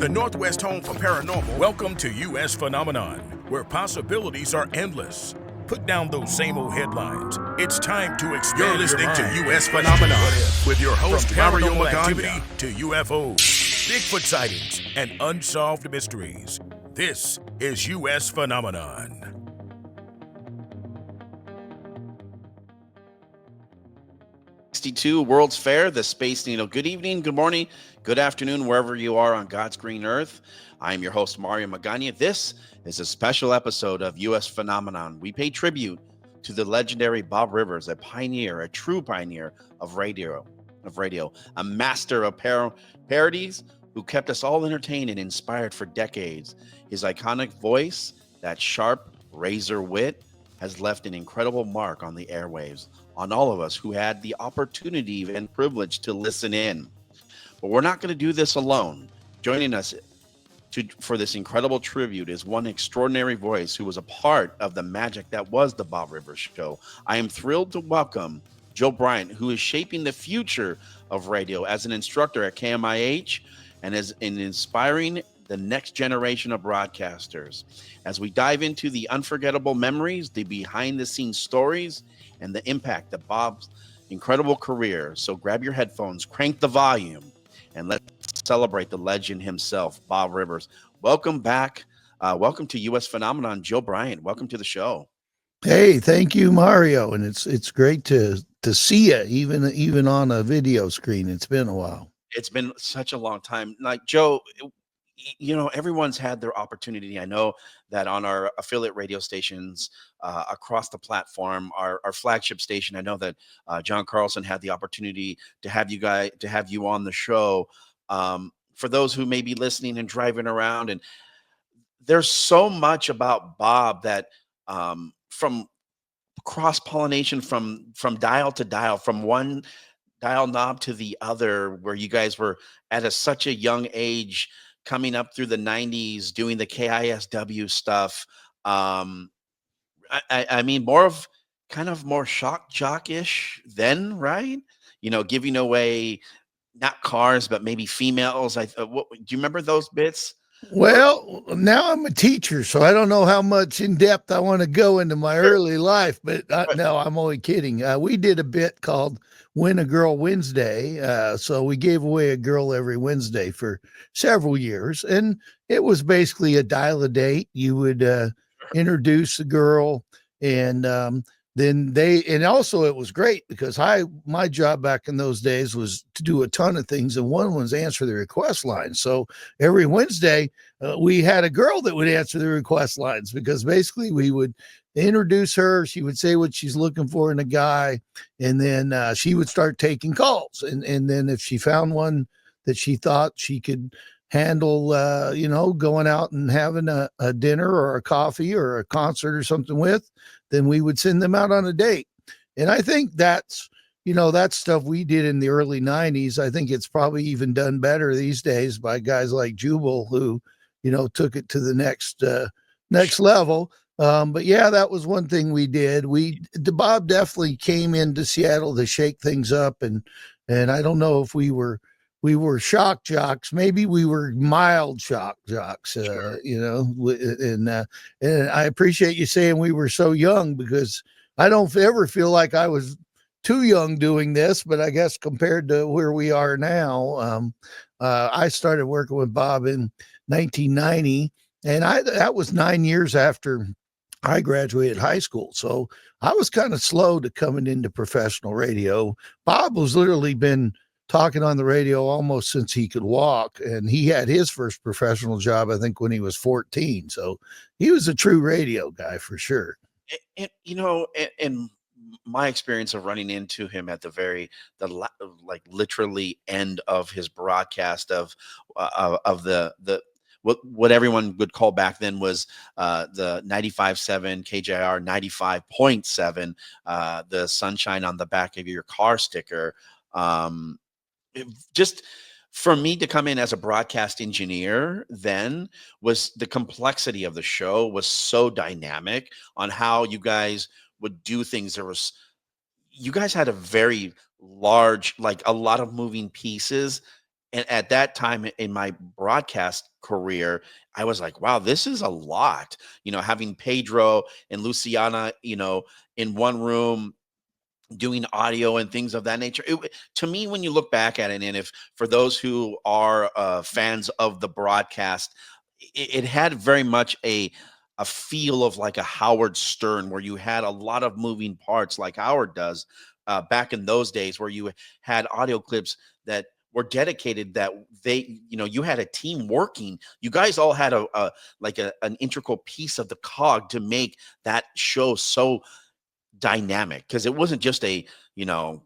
the Northwest home for paranormal. Welcome to U.S. Phenomenon, where possibilities are endless. Put down those same old headlines. It's time to expand. You're listening to U.S. Phenomenon with your host, Mario Magana, to UFOs, Bigfoot sightings, and unsolved mysteries. This is U.S. Phenomenon. World's Fair, the Space Needle. Good evening, good morning, good afternoon, wherever you are on God's green earth. I am your host, Mario Magana. This is a special episode of U.S. Phenomenon. We pay tribute to the legendary Bob Rivers, a pioneer, a true pioneer of radio, a master of parodies who kept us all entertained and inspired for decades. His iconic voice, that sharp razor wit, has left an incredible mark on the airwaves, on all of us who had the opportunity and privilege to listen in. But we're not going to do this alone. Joining us for this incredible tribute is one extraordinary voice who was a part of the magic that was the Bob Rivers Show. I am thrilled to welcome Joe Bryant, who is shaping the future of radio as an instructor at KMIH and as in inspiring the next generation of broadcasters. As we dive into the unforgettable memories, the behind-the-scenes stories, and the impact of Bob's incredible career. So grab your headphones, crank the volume, and let's celebrate the legend himself, Bob Rivers. Welcome back. Welcome to U.S. Phenomenon, Joe Bryant. Welcome to the show. Hey, thank you, Mario. And it's great to see you, even on a video screen. It's been a while. It's been such a long time. Like, Joe, you know, everyone's had their opportunity. I know that on our affiliate radio stations across the platform, our flagship station, I know that John Carlson had the opportunity to have you on the show. For those who may be listening and driving around, and there's so much about Bob that from cross-pollination from dial to dial, from one dial knob to the other, where you guys were at such a young age, coming up through the 90s, doing the KISW stuff. I mean, more shock jock-ish then, right? You know, giving away not cars, but maybe females. Do you remember those bits? Well, now I'm a teacher, so I don't know how much in depth I want to go into my early life, but no, I'm only kidding. We did a bit called Win a Girl Wednesday. So we gave away a girl every Wednesday for several years. And it was basically a dial a date. You would introduce the girl, and and also it was great because my job back in those days was to do a ton of things, and one was answer the request line. So every Wednesday we had a girl that would answer the request lines, because basically we would introduce her, she would say what she's looking for in a guy, and then she would start taking calls, and then if she found one that she thought she could handle, going out and having a dinner or a coffee or a concert or something with, then we would send them out on a date. And I think that's, that stuff we did in the early 90s. I think it's probably even done better these days by guys like Jubal, who, took it to the next level. But yeah, that was one thing we did. Bob definitely came into Seattle to shake things up. And I don't know if we were shock jocks. Maybe we were mild shock jocks, Sure. And I appreciate you saying we were so young, because I don't ever feel like I was too young doing this, but I guess compared to where we are now, I started working with Bob in 1990, and that was 9 years after I graduated high school. So I was kind of slow to coming into professional radio. Bob was literally been talking on the radio almost since he could walk, and he had his first professional job, I think, when he was 14. So he was a true radio guy for sure. And in my experience of running into him at literally end of his broadcast of the what everyone would call back then was the 95.7 KJR 95.7, the sunshine on the back of your car sticker. Just for me to come in as a broadcast engineer then, was the complexity of the show was so dynamic on how you guys would do things. You guys had a very large, like a lot of moving pieces, And at that time in my broadcast career, I was like, wow, this is a lot. Having Pedro and Luciana, in one room doing audio and things of that nature. To me, when you look back at it, and if for those who are fans of the broadcast, it had very much a feel of like a Howard Stern, where you had a lot of moving parts, like Howard does back in those days, where you had audio clips that were dedicated, that you had a team working. You guys all had an integral piece of the cog to make that show so dynamic, because it wasn't just a you know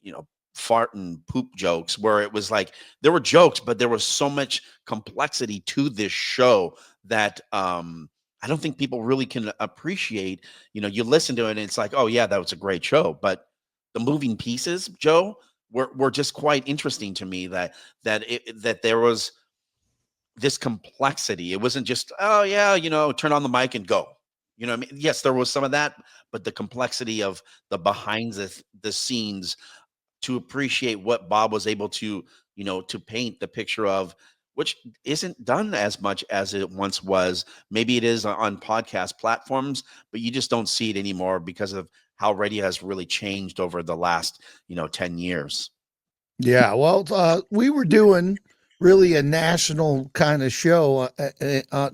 you know fart and poop jokes, where it was like there were jokes, but there was so much complexity to this show that I don't think people really can appreciate. You listen to it and it's like, oh yeah, that was a great show, but the moving pieces, Joe, were just quite interesting to me, that there was this complexity. It wasn't just, oh yeah, turn on the mic and go. What I mean? Yes, there was some of that, but the complexity of the behind the scenes, to appreciate what Bob was able to paint the picture of, which isn't done as much as it once was. Maybe it is on podcast platforms, but you just don't see it anymore because of how radio has really changed over the last 10 years. Yeah, well, we were doing really a national kind of show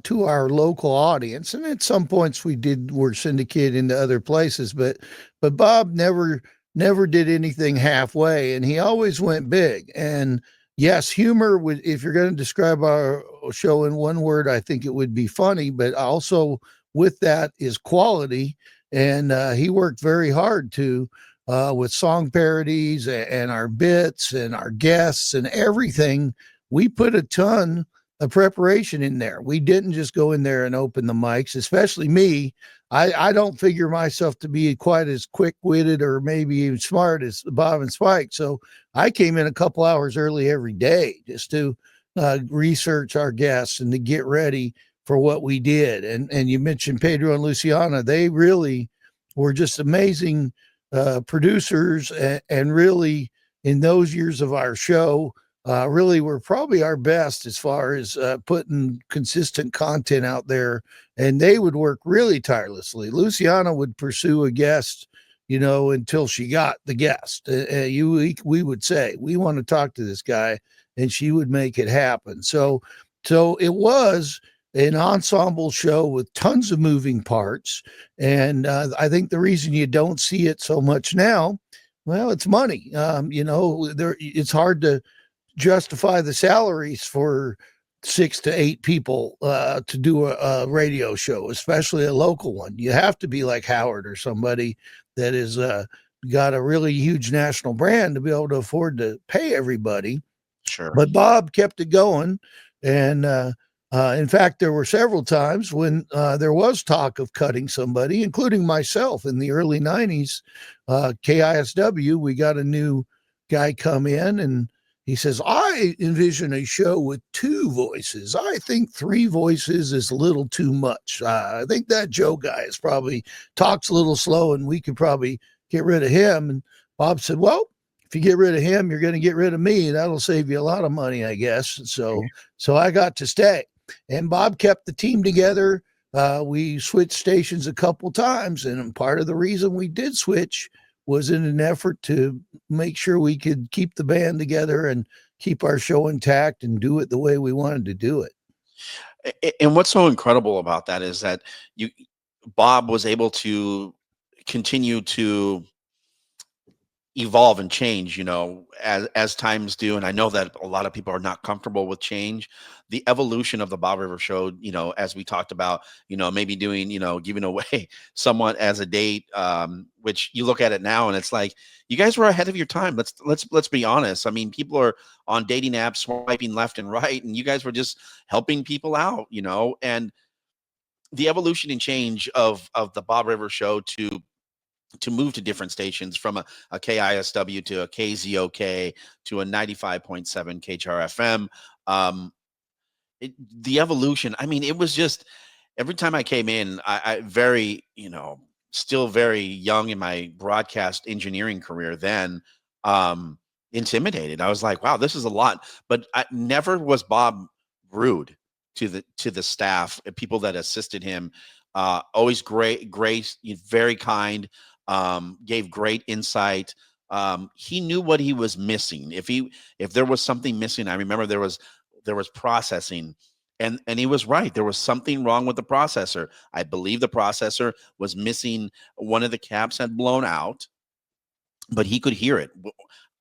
to our local audience, and at some points were syndicated into other places, but Bob never did anything halfway, and he always went big. And yes, humor would, if you're going to describe our show in one word, I think it would be funny, but also with that is quality, and he worked very hard to with song parodies and our bits and our guests and everything. We put a ton of preparation in there. We didn't just go in there and open the mics, especially me. I don't figure myself to be quite as quick-witted or maybe even smart as Bob and Spike. So I came in a couple hours early every day just to research our guests and to get ready for what we did. And you mentioned Pedro and Luciana. They really were just amazing producers, and really in those years of our show, really were probably our best as far as putting consistent content out there. And they would work really tirelessly. Luciana would pursue a guest, until she got the guest. We would say, we want to talk to this guy, and she would make it happen. So it was an ensemble show with tons of moving parts. And I think the reason you don't see it so much now, well, it's money. It's hard to justify the salaries for 6 to 8 people to do a radio show, especially a local one. You have to be like Howard or somebody that is got a really huge national brand to be able to afford to pay everybody. Sure. But Bob kept it going. And in fact, there were several times when there was talk of cutting somebody, including myself in the early 90s. KISW, we got a new guy come in, and he says, I envision a show with 2 voices. I think 3 voices is a little too much. I think that Joe guy is probably talks a little slow, and we could probably get rid of him. And Bob said, well, if you get rid of him, you're going to get rid of me. That'll save you a lot of money, I guess. So I got to stay. And Bob kept the team together. We switched stations a couple times, and part of the reason we did switch was in an effort to make sure we could keep the band together and keep our show intact and do it the way we wanted to do it. And what's so incredible about that is that Bob was able to continue to evolve and change, as times do. And I know that a lot of people are not comfortable with change. The evolution of the Bob River Show, as we talked about, maybe doing, giving away someone as a date, which you look at it now and it's like, you guys were ahead of your time. Let's be honest. I mean, people are on dating apps swiping left and right, and you guys were just helping people out, and the evolution and change of the Bob River Show to move to different stations, from a KISW to a KZOK to a 95.7 KHRFM. The evolution, I mean, it was just, every time I came in, I very, still very young in my broadcast engineering career then, intimidated. I was like, wow, this is a lot. But never was Bob rude to the staff and people that assisted him. Always great, grace, very kind, gave great insight. He knew what he was missing. If there was something missing, I remember there was processing, and he was right. There was something wrong with the processor. I believe the processor was missing. One of the caps had blown out, but he could hear it.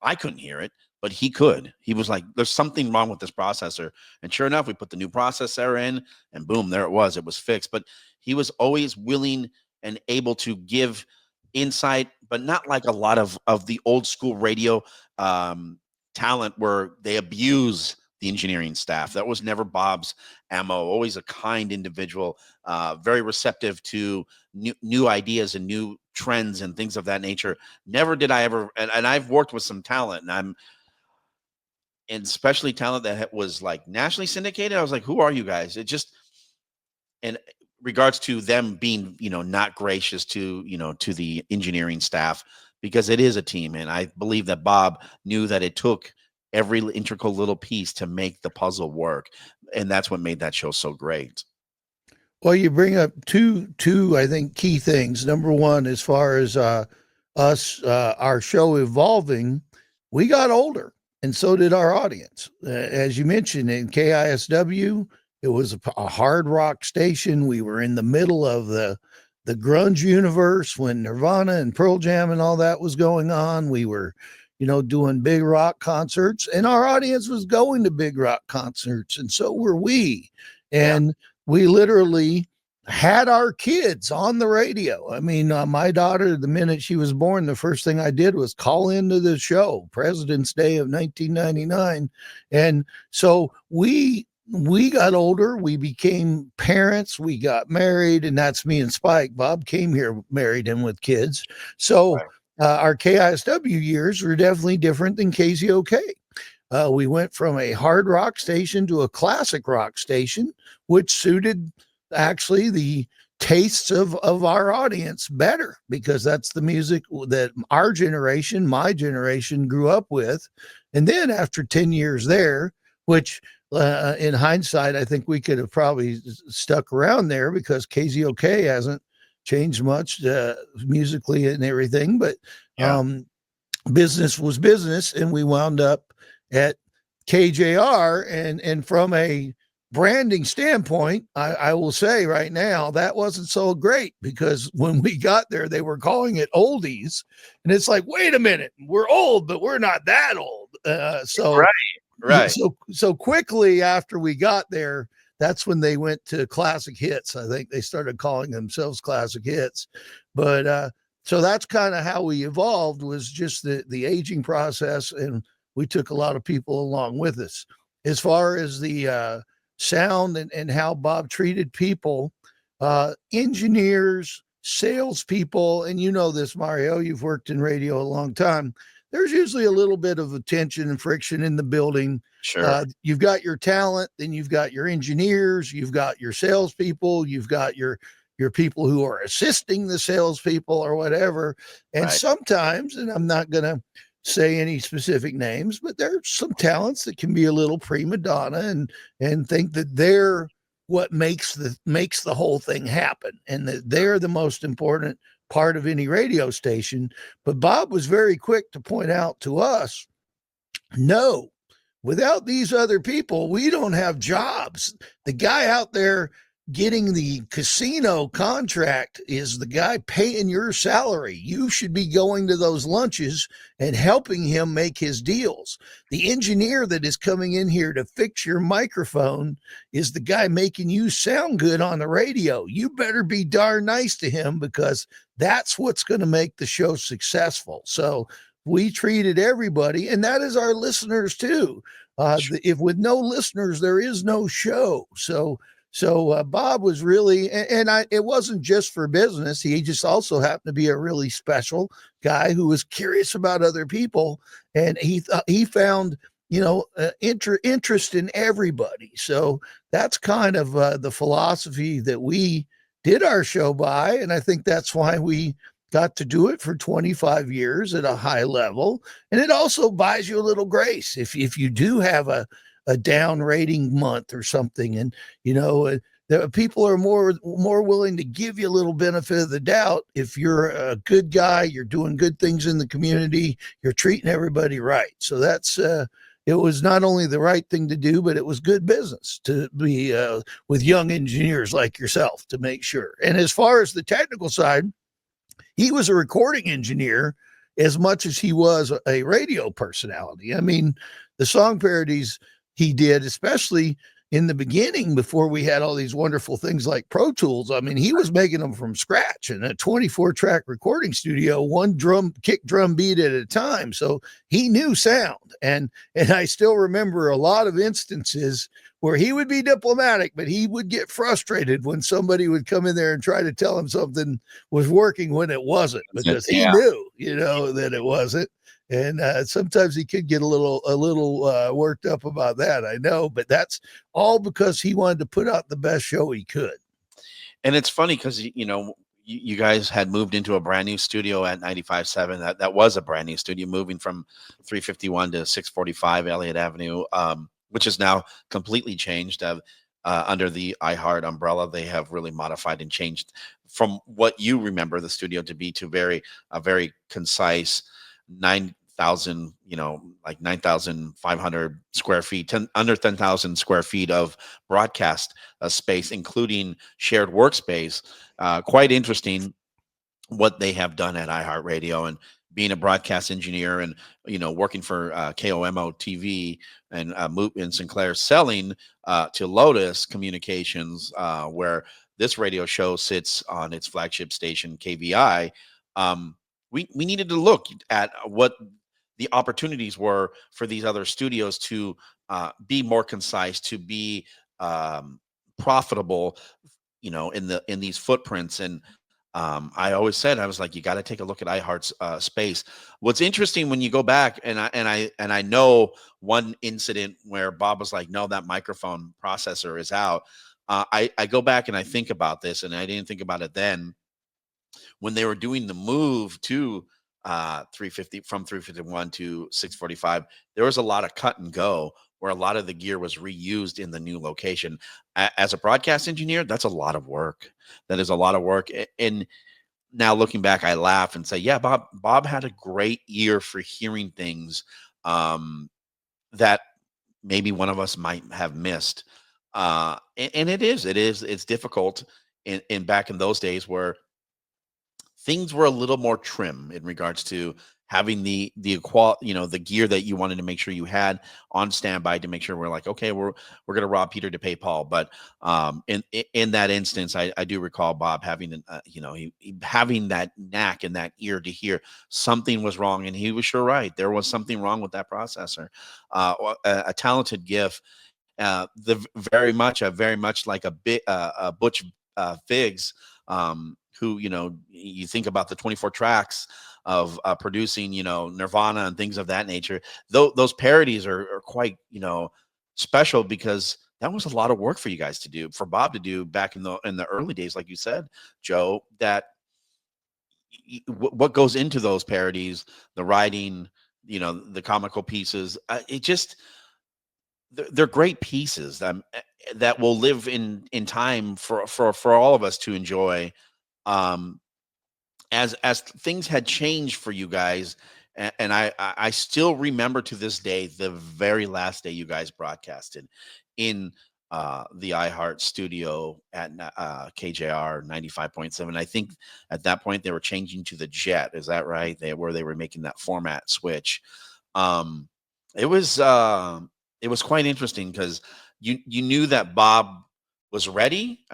I couldn't hear it, but he could. He was like, there's something wrong with this processor. And sure enough, we put the new processor in, and boom, there it was. It was fixed. But he was always willing and able to give insight, but not like a lot of the old school radio talent where they abuse the engineering staff. That was never Bob's MO. Always a kind individual, very receptive to new ideas and new trends and things of that nature. Never did I ever, and I've worked with some talent, and especially talent that was like nationally syndicated. I was like, who are you guys? It just, in regards to them being, not gracious to, to the engineering staff, because it is a team. And I believe that Bob knew that it took every integral little piece to make the puzzle work. And that's what made that show so great. Well, you bring up two, I think, key things. Number one, as far as our show evolving, we got older, and so did our audience. As you mentioned, in KISW, it was a hard rock station. We were in the middle of the grunge universe when Nirvana and Pearl Jam and all that was going on. We were, doing big rock concerts, and our audience was going to big rock concerts, and so were we. And we literally had our kids on the radio. I mean, my daughter, the minute she was born, the first thing I did was call into the show, President's Day of 1999. And so we got older, we became parents, we got married, and that's me and Spike. Bob came here married and with kids. So our KISW years were definitely different than KZOK. We went from a hard rock station to a classic rock station, which suited actually the tastes of our audience better, because that's the music that our generation, my generation, grew up with. And then after 10 years there, which in hindsight, I think we could have probably stuck around there, because KZOK hasn't changed much musically and everything, but business was business, and we wound up at KJR. And from a branding standpoint, I will say right now that wasn't so great, because when we got there, they were calling it oldies, and it's like, wait a minute, we're old, but we're not that old. Right. So quickly after we got there, that's when they went to classic hits. I think they started calling themselves classic hits. But so that's kind of how we evolved, was just the aging process, and we took a lot of people along with us. As far as the sound and how Bob treated people, engineers, salespeople, and you know this, Mario, you've worked in radio a long time. There's usually a little bit of tension and friction in the building. Sure. You've got your talent, then you've got your engineers, you've got your salespeople, you've got your people who are assisting the salespeople or whatever. And sometimes, and I'm not going to say any specific names, but there's some talents that can be a little prima donna and think that they're what makes the whole thing happen, and that they're the most important part of any radio station. But Bob was very quick to point out to us, no, without these other people, we don't have jobs. The guy out there getting the casino contract is the guy paying your salary. You should be going to those lunches and helping him make his deals. The engineer that is coming in here to fix your microphone is the guy making you sound good on the radio. You better be darn nice to him, because that's what's going to make the show successful. So we treated everybody, and that is our listeners too. If with no listeners, there is no show. So Bob was really, it wasn't just for business. He just also happened to be a really special guy who was curious about other people, and he found, interest in everybody. So that's kind of the philosophy that we did our show by, and I think that's why we got to do it for 25 years at a high level. And it also buys you a little grace if you do have a down rating month or something. And, the people are more willing to give you a little benefit of the doubt if you're a good guy, you're doing good things in the community, you're treating everybody right. So that's it was not only the right thing to do, but it was good business to be with young engineers like yourself to make sure. And as far as the technical side, he was a recording engineer as much as he was a radio personality. I mean, the song parodies he did, especially in the beginning before we had all these wonderful things like Pro Tools. I mean, he was making them from scratch in a 24-track recording studio, one kick drum beat at a time. So he knew sound. And I still remember a lot of instances where he would be diplomatic, but he would get frustrated when somebody would come in there and try to tell him something was working when it wasn't, because he knew, that it wasn't. And sometimes he could get a little worked up about that, I know, but that's all because he wanted to put out the best show he could. And it's funny because, you guys had moved into a brand new studio at 95.7. That was a brand new studio, moving from 351 to 645 Elliott Avenue, which is now completely changed. Under the iHeart umbrella, they have really modified and changed from what you remember the studio to be to a very concise 9,000, like 9,500 square feet, under 10,000 square feet of broadcast space, including shared workspace. Quite interesting what they have done at iHeartRadio, and being a broadcast engineer and, working for KOMO TV and Sinclair, selling to Lotus Communications, where this radio show sits on its flagship station, KVI. We needed to look at what the opportunities were for these other studios to be more concise, to be profitable, in these footprints. And I always said, I was like, you got to take a look at iHeart's space. What's interesting when you go back, and I know one incident where Bob was like, no, that microphone processor is out. I go back and I think about this, and I didn't think about it then. When they were doing the move to 350 from 351 to 645, there was a lot of cut and go where a lot of the gear was reused in the new location. As a broadcast engineer, that's a lot of work. That is a lot of work. And now looking back, I laugh and say, yeah, Bob had a great ear for hearing things that maybe one of us might have missed. And it's difficult in back in those days where things were a little more trim in regards to having the gear that you wanted to make sure you had on standby to make sure we're like, okay, we're going to rob Peter to pay Paul. But in that instance, I do recall Bob having, having that knack and that ear to hear something was wrong. And he was sure right. There was something wrong with that processor. A talented GIF, very much like a Butch Figs, who, you think about the 24 tracks of producing, Nirvana and things of that nature. Those parodies are quite, special, because that was a lot of work for you guys to do, for Bob to do back in the early days, like you said, Joe, that what goes into those parodies, the writing, the comical pieces, they're great pieces that will live in time for all of us to enjoy. As things had changed for you guys, and I still remember to this day the very last day you guys broadcasted in the iHeart studio at KJR 95.7. I think at that point they were changing to the Jet. Is that right? They were making that format switch. It was quite interesting because you knew that Bob was ready.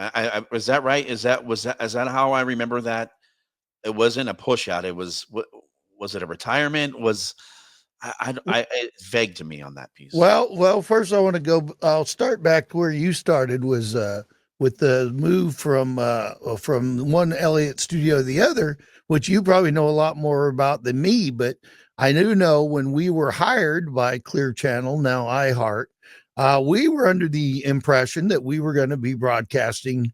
Was that right? Is that how I remember that? It wasn't a push out. It was it a retirement? It's vague to me on that piece. Well, first I'll start back where you started, was with the move from one Elliott studio to the other, which you probably know a lot more about than me, but I do know when we were hired by Clear Channel, now iHeart, we were under the impression that we were going to be broadcasting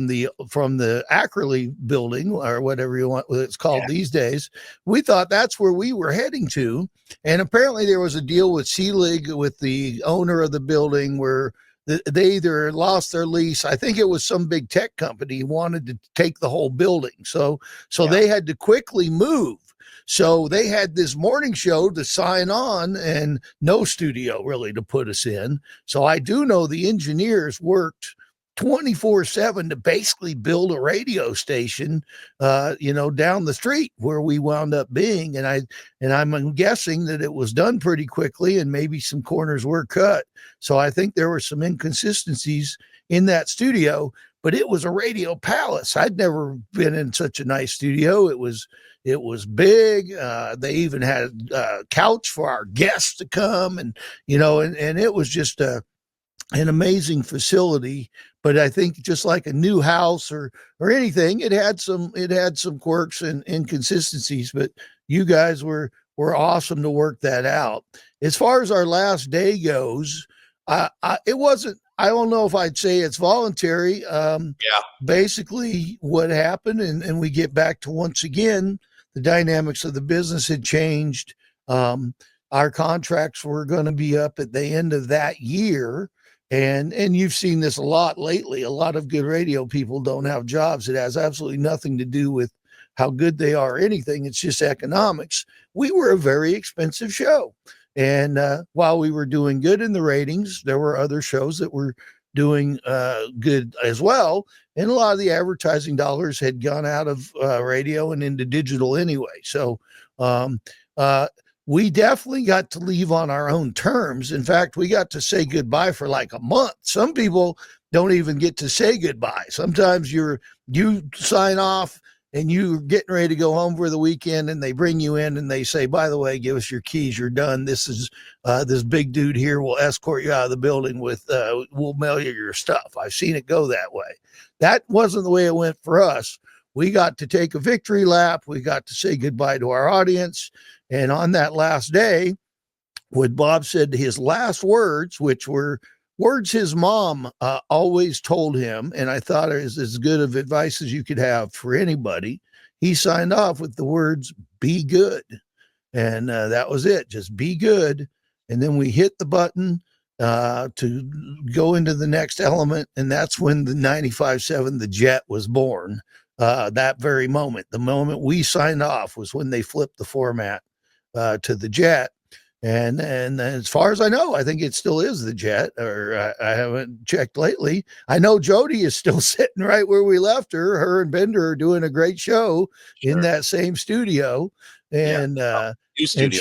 the Ackerley building, or whatever you want it's called these days. We thought that's where we were heading to, and apparently there was a deal with Seelig, with the owner of the building, where they either lost their lease. I think it was some big tech company wanted to take the whole building, so they had to quickly move. So they had this morning show to sign on, and no studio really to put us in. So I do know the engineers worked 24/7 to basically build a radio station, down the street where we wound up being. And I'm guessing that it was done pretty quickly, and maybe some corners were cut. So I think there were some inconsistencies in that studio, but it was a radio palace. I'd never been in such a nice studio. It was big. They even had a couch for our guests to come, and it was just an amazing facility. But I think, just like a new house or anything, it had some quirks and inconsistencies. But you guys were awesome to work that out. As far as our last day goes, it wasn't. I don't know if I'd say it's voluntary. Basically, what happened, and we get back to, once again, the dynamics of the business had changed. Our contracts were going to be up at the end of that year. And you've seen this a lot lately. A lot of good radio people don't have jobs. It has absolutely nothing to do with how good they are or anything. It's just economics. We were a very expensive show. And while we were doing good in the ratings, there were other shows that were doing good as well. And a lot of the advertising dollars had gone out of radio and into digital anyway. So we definitely got to leave on our own terms. In fact, we got to say goodbye for like a month. Some people don't even get to say goodbye. Sometimes you sign off and you're getting ready to go home for the weekend, and they bring you in and they say, by the way, give us your keys. You're done. This is this big dude here will escort you out of the building with, we'll mail you your stuff. I've seen it go that way. That wasn't the way it went for us. We got to take a victory lap. We got to say goodbye to our audience. And on that last day, what Bob said, his last words, which were words his mom always told him, and I thought it was as good of advice as you could have for anybody. He signed off with the words, "Be good." And that was it. Just be good. And then we hit the button to go into the next element. And that's when the 95.7, the Jet, was born. That very moment, the moment we signed off, was when they flipped the format to the Jet. And as far as I know, I think it still is the Jet, or I haven't checked lately. I know Jody is still sitting right where we left her. Her and Bender are doing a great show in that same studio. And new studio.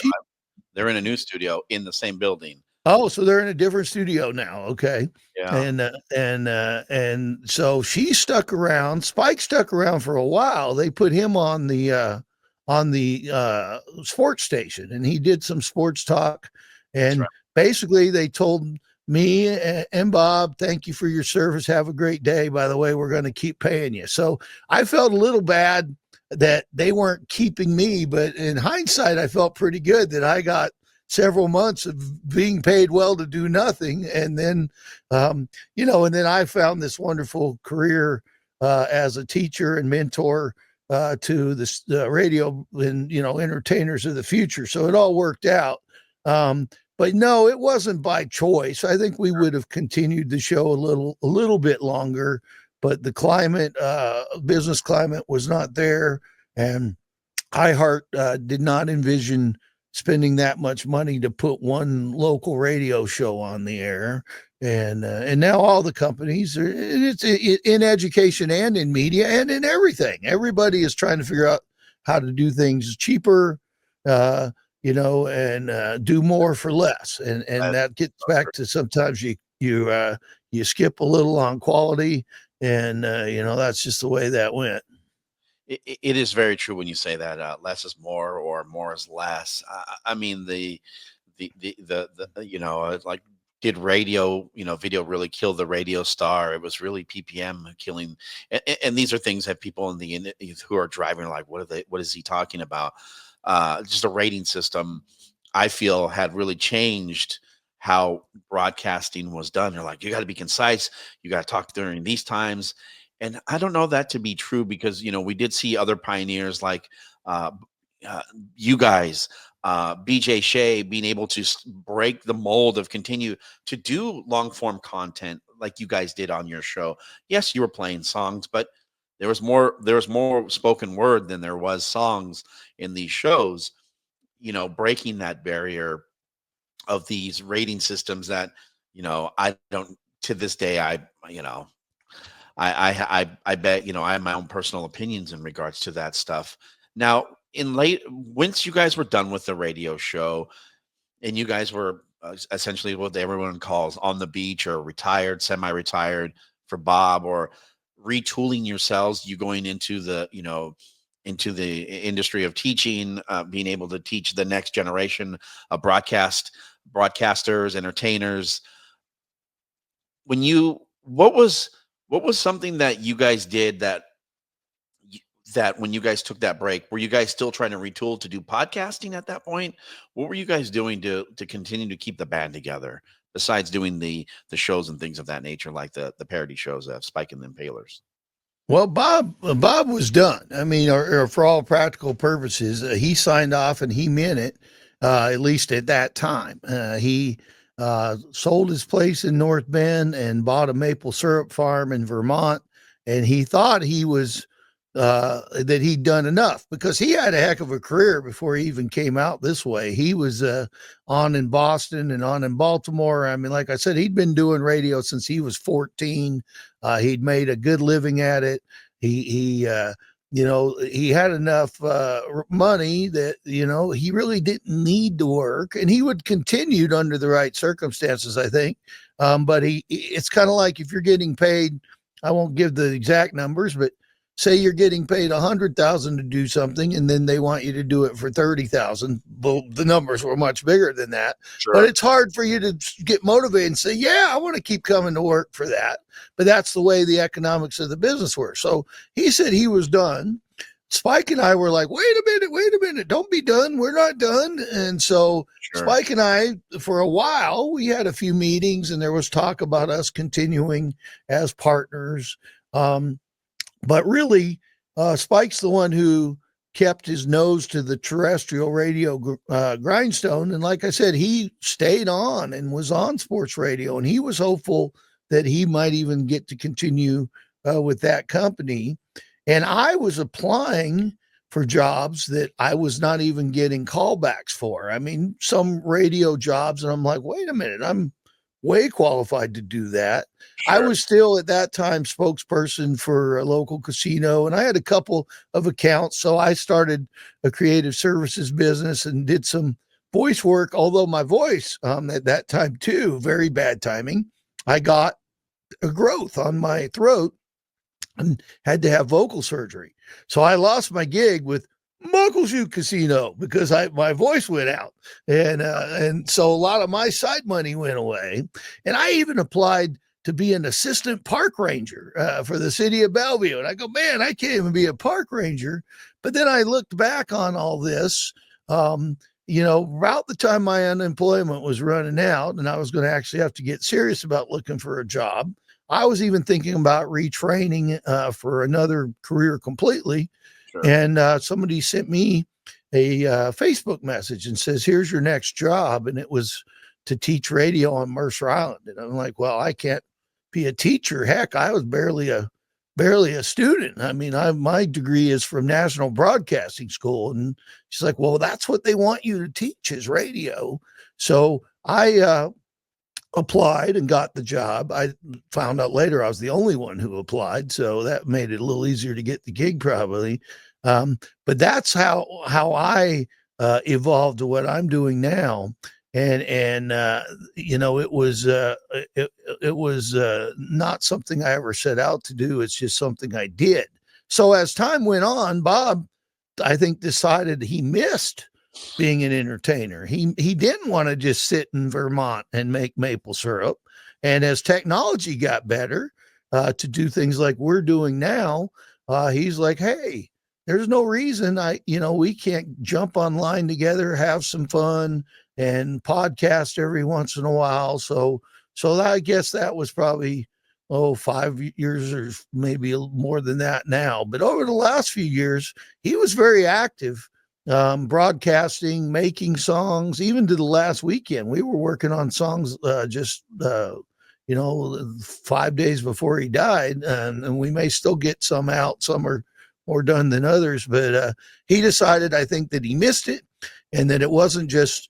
They're in a new studio in the same building. Oh, so they're in a different studio now. Okay. Yeah. And so she stuck around. Spike stuck around for a while. They put him on the sports station, and he did some sports talk. And basically they told me and Bob, thank you for your service. Have a great day. By the way, we're going to keep paying you. So I felt a little bad that they weren't keeping me, but in hindsight, I felt pretty good that I got several months of being paid well to do nothing. And then, and then I found this wonderful career as a teacher and mentor to the radio and, entertainers of the future. So it all worked out. But no, it wasn't by choice. I think we would have continued the show a little bit longer, but the climate, business climate, was not there. And iHeart did not envision spending that much money to put one local radio show on the air. And now all the companies are, it's in education and in media and in everything. Everybody is trying to figure out how to do things cheaper, and do more for less. And that gets back to sometimes you skip a little on quality, and that's just the way that went. It is very true when you say that less is more or more is less. I mean, like, did radio, video really kill the radio star? It was really PPM killing. And these are things that people who are driving are like, what is he talking about? Just a rating system, I feel, had really changed how broadcasting was done. They're like, you got to be concise. You got to talk during these times. And I don't know that to be true because, we did see other pioneers like uh, you guys, BJ Shea, being able to break the mold of continue to do long form content like you guys did on your show. Yes, you were playing songs, but there was more spoken word than there was songs in these shows, breaking that barrier of these rating systems that, I don't, to this day, I bet, I have my own personal opinions in regards to that stuff. Now, once you guys were done with the radio show and you guys were essentially what everyone calls on the beach or retired, semi-retired for Bob, or retooling yourselves, you going into the industry of teaching, being able to teach the next generation of broadcasters, entertainers. When you, what was something that you guys did that when you guys took that break, were you guys still trying to retool to do podcasting at that point? What were you guys doing to continue to keep the band together besides doing the shows and things of that nature, like the parody shows of Spike and the Impalers? Well, Bob was done. I mean, or for all practical purposes, he signed off and he meant it. At least at that time, he sold his place in North Bend and bought a maple syrup farm in Vermont. And he thought he was that he'd done enough because he had a heck of a career before he even came out this way. He was on in Boston and on in Baltimore. I mean, like I said, he'd been doing radio since he was 14. He'd made a good living at it. He had enough money that, he really didn't need to work, and he would continued under the right circumstances, I think. But it's kind of like if you're getting paid, I won't give the exact numbers, but say you're getting paid $100,000 to do something, and then they want you to do it for $30,000. Well, the numbers were much bigger than that. Sure. But it's hard for you to get motivated and say, yeah, I want to keep coming to work for that. But that's the way the economics of the business were. So he said he was done. Spike and I were like, wait a minute, don't be done. We're not done. And so sure. Spike and I, for a while, we had a few meetings, and there was talk about us continuing as partners. But really, Spike's the one who kept his nose to the terrestrial radio grindstone. And like I said, he stayed on and was on sports radio, and he was hopeful that he might even get to continue with that company. And I was applying for jobs that I was not even getting callbacks for. I mean, some radio jobs, and I'm like, wait a minute, I'm way qualified to do that. Sure. I was still at that time spokesperson for a local casino, and I had a couple of accounts. So I started a creative services business and did some voice work, although my voice at that time too, very bad timing. I got a growth on my throat and had to have vocal surgery. So I lost my gig with Muckleshoot Casino because my voice went out, and so a lot of my side money went away. And I even applied to be an assistant park ranger for the city of Bellevue. And I go, man, I can't even be a park ranger. But then I looked back on all this, about the time my unemployment was running out and I was going to actually have to get serious about looking for a job. I was even thinking about retraining for another career completely. Sure. And somebody sent me a Facebook message and says, here's your next job. And it was to teach radio on Mercer Island. And I'm like, well, I can't be a teacher. Heck, I was barely a student. I mean, my degree is from National Broadcasting School. And she's like, well, that's what they want you to teach is radio. So I applied and got the job. I found out later I was the only one who applied, so that made it a little easier to get the gig probably. But that's how I evolved to what I'm doing now. And it was not something I ever set out to do. It's just something I did. So as time went on, Bob, I think, decided he missed being an entertainer. He didn't want to just sit in Vermont and make maple syrup. And as technology got better to do things like we're doing now, he's like, hey, there's no reason we can't jump online together, have some fun, and podcast every once in a while. So I guess that was probably 5 years or maybe more than that now. But over the last few years, he was very active, broadcasting, making songs. Even to the last weekend, we were working on songs 5 days before he died, and we may still get some out. Some are more done than others, but he decided, I think, that he missed it and that it wasn't just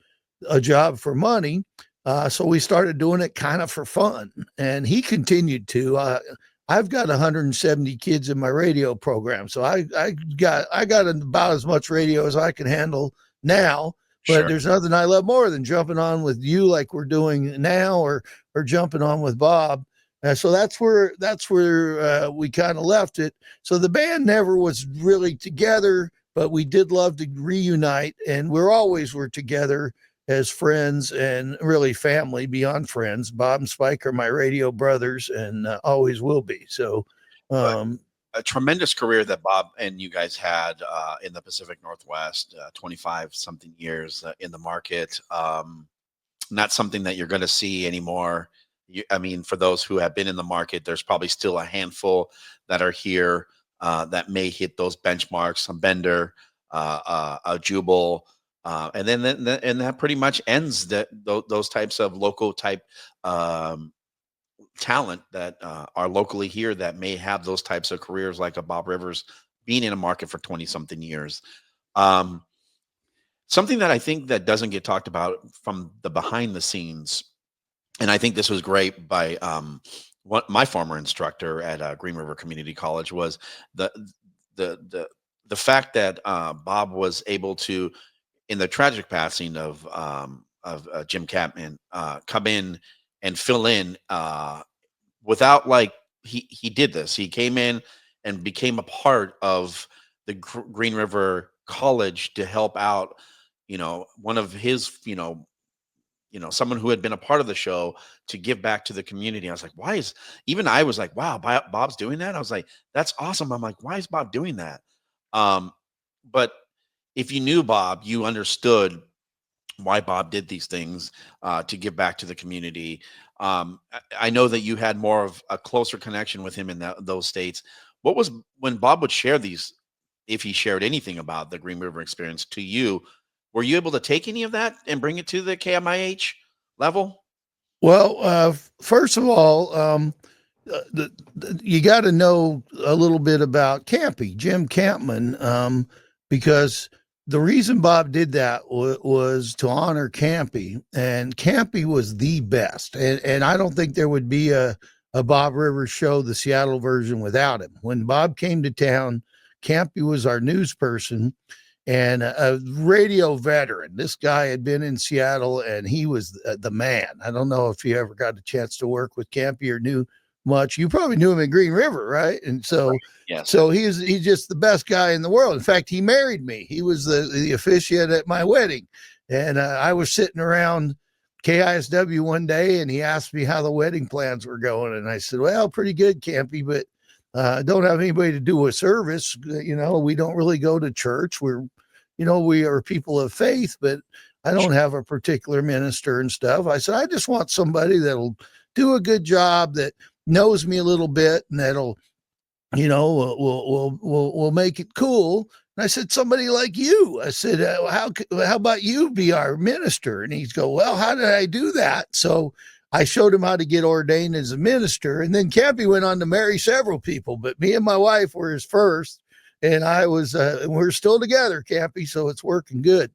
a job for money. So we started doing it kind of for fun, and he continued to. I've got 170 kids in my radio program, so I got about as much radio as I can handle now. But Sure. there's nothing I love more than jumping on with you like we're doing now, or jumping on with Bob. So that's where we kind of left it. So the band never was really together, but we did love to reunite, and we're together as friends and really family beyond friends. Bob and Spike are my radio brothers, and always will be. So, a tremendous career that Bob and you guys had in the Pacific Northwest, 25 something years in the market. Not something that you're going to see anymore. I mean, for those who have been in the market, there's probably still a handful that are here that may hit those benchmarks, some Bender, a Jubal, and then that pretty much ends those types of local type talent that are locally here that may have those types of careers, like a Bob Rivers being in a market for 20 something years. Something that I think that doesn't get talked about from the behind the scenes, and I think this was great by my former instructor at Green River Community College, was the fact that Bob was able to, in the tragic passing of Jim Catman, come in and fill in without, like, he did this. He came in and became a part of the Green River College to help out, one of his, someone who had been a part of the show, to give back to the community. I was like, I was like, wow, Bob's doing that. I was like, that's awesome. I'm like, why is Bob doing that? But if you knew Bob, you understood why Bob did these things to give back to the community. I know that you had more of a closer connection with him in those states. What was, when Bob would share these, if he shared anything about the Green River experience to you, were you able to take any of that and bring it to the KMIH level? Well, first of all, you got to know a little bit about Campy, Jim Campman, because the reason Bob did that was to honor Campy, and Campy was the best. And I don't think there would be a Bob Rivers show, the Seattle version, without him. When Bob came to town, Campy was our news person and a radio veteran. This guy had been in Seattle, and he was the man. I don't know if you ever got a chance to work with Campy or knew much. You probably knew him in Green River, right? And so, yes. So he's just the best guy in the world. In fact, he married me. He was the officiant at my wedding, and I was sitting around KISW one day, and he asked me how the wedding plans were going, and I said, "Well, pretty good, Campy, but don't have anybody to do a service. We don't really go to church. We are people of faith, but I don't have a particular minister and stuff." I said, "I just want somebody that'll do a good job, that knows me a little bit, and that'll, we'll make it cool." And I said, "Somebody like you." I said, how about you be our minister?" And he's go, "Well, how did I do that?" So I showed him how to get ordained as a minister. And then Campy went on to marry several people, but me and my wife were his first. And I was, we're still together, Campy, so it's working good.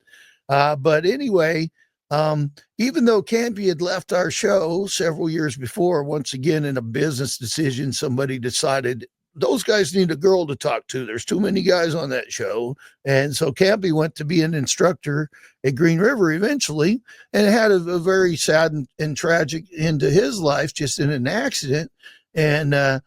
But anyway, even though Campy had left our show several years before, once again, in a business decision, somebody decided those guys need a girl to talk to. There's too many guys on that show. And so Campy went to be an instructor at Green River eventually, and had a very sad and tragic end to his life, just in an accident. And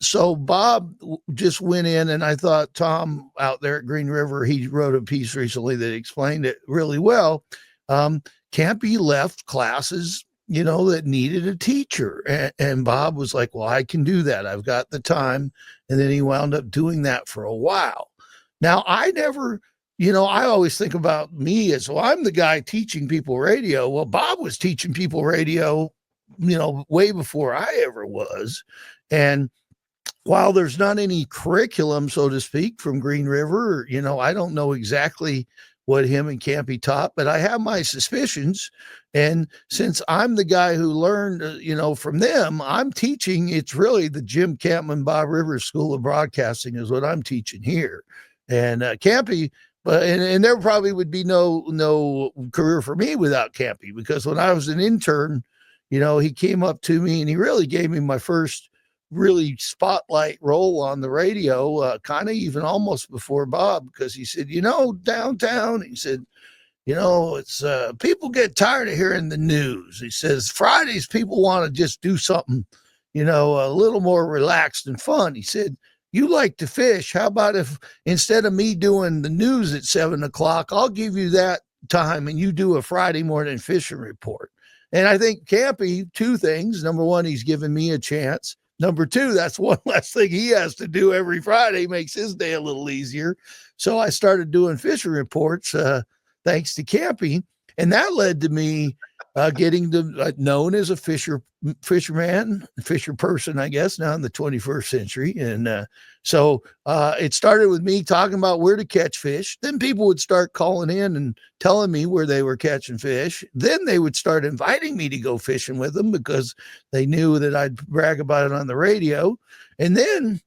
so Bob just went in, and I thought Tom out there at Green River, he wrote a piece recently that explained it really well. Campy left classes that needed a teacher. And Bob was like, "Well, I can do that. I've got the time." And then he wound up doing that for a while. Now, I never, I always think about me as, well, I'm the guy teaching people radio. Well, Bob was teaching people radio way before I ever was. And while there's not any curriculum, so to speak, from Green River, I don't know exactly what him and Campy taught, but I have my suspicions. And since I'm the guy who learned, from them, I'm teaching. It's really the Jim Campman, Bob Rivers School of Broadcasting is what I'm teaching here. And Campy, but and there probably would be no career for me without Campy, because when I was an intern, he came up to me and he really gave me my first really spotlight role on the radio, kind of even almost before Bob, because he said, downtown, he said, it's people get tired of hearing the news. He says Fridays people want to just do something, a little more relaxed and fun. He said, you like to fish. How about if instead of me doing the news at 7:00, I'll give you that time and you do a Friday morning fishing report. And I think Campy, two things. Number one, he's given me a chance. Number two, that's one less thing he has to do every Friday, makes his day a little easier. So I started doing fishing reports, thanks to Campy. And that led to me getting known as a fisher person, I guess, now in the 21st century. And so it started with me talking about where to catch fish. Then people would start calling in and telling me where they were catching fish. Then they would start inviting me to go fishing with them because they knew that I'd brag about it on the radio. And then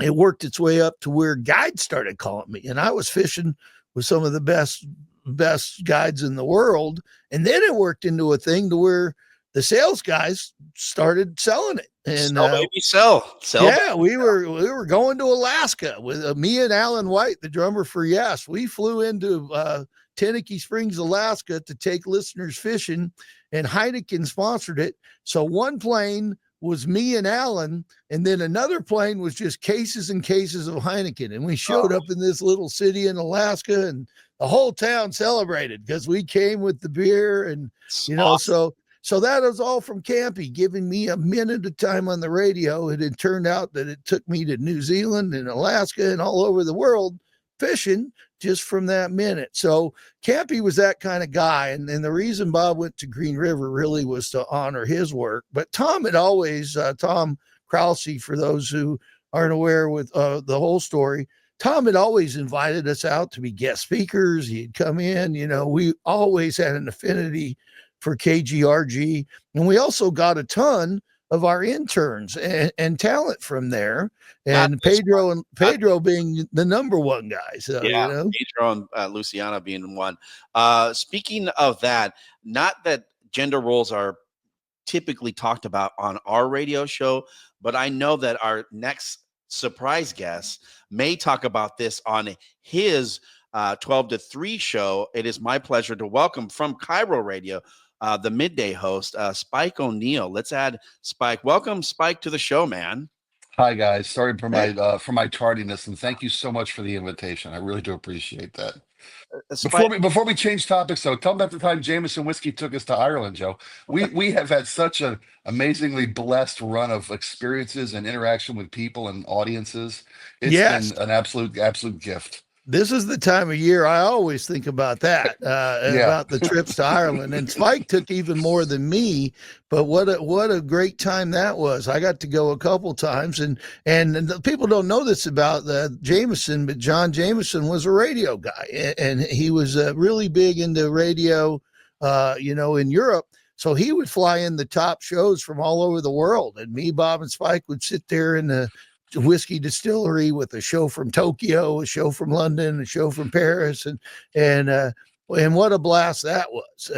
it worked its way up to where guides started calling me, and I was fishing with some of the best guides in the world. And then it worked into a thing to where the sales guys started selling it. And sell. Yeah, we were going to Alaska with me and Alan White, the drummer for Yes. We flew into Tennecky Springs, Alaska to take listeners fishing, and Heineken sponsored it. So one plane was me and Alan, and then another plane was just cases and cases of Heineken. And we showed up in this little city in Alaska, and the whole town celebrated because we came with the beer. And, awesome. So that was all from Campy giving me a minute of time on the radio. It had turned out that it took me to New Zealand and Alaska and all over the world fishing just from that minute. So Campy was that kind of guy. And the reason Bob went to Green River really was to honor his work. But Tom had always, Tom Krause, for those who aren't aware with the whole story, Tom had always invited us out to be guest speakers. He'd come in, we always had an affinity for KGRG. And we also got a ton of our interns and talent from there, and Pedro being the number one guy. So, Pedro and Luciana being one. Speaking of that, not that gender roles are typically talked about on our radio show, but I know that our next surprise guest may talk about this on his 12 to 3 show. It is my pleasure to welcome from Cairo Radio, the midday host, Spike O'Neill. Let's add Spike. Welcome, Spike, to the show, man. Hi, guys. Sorry for my tardiness, and thank you so much for the invitation. I really do appreciate that. Before we change topics, though, tell them about the time Jameson Whiskey took us to Ireland, Joe. We have had such an amazingly blessed run of experiences and interaction with people and audiences. It's been an absolute gift. This is the time of year I always think about that, about the trips to Ireland. And Spike took even more than me, but what a great time that was. I got to go a couple times, and the people don't know this about Jameson, but John Jameson was a radio guy, and he was really big into radio, in Europe. So he would fly in the top shows from all over the world, and me, Bob, and Spike would sit there in the whiskey distillery with a show from Tokyo, a show from London, a show from Paris, and what a blast that was.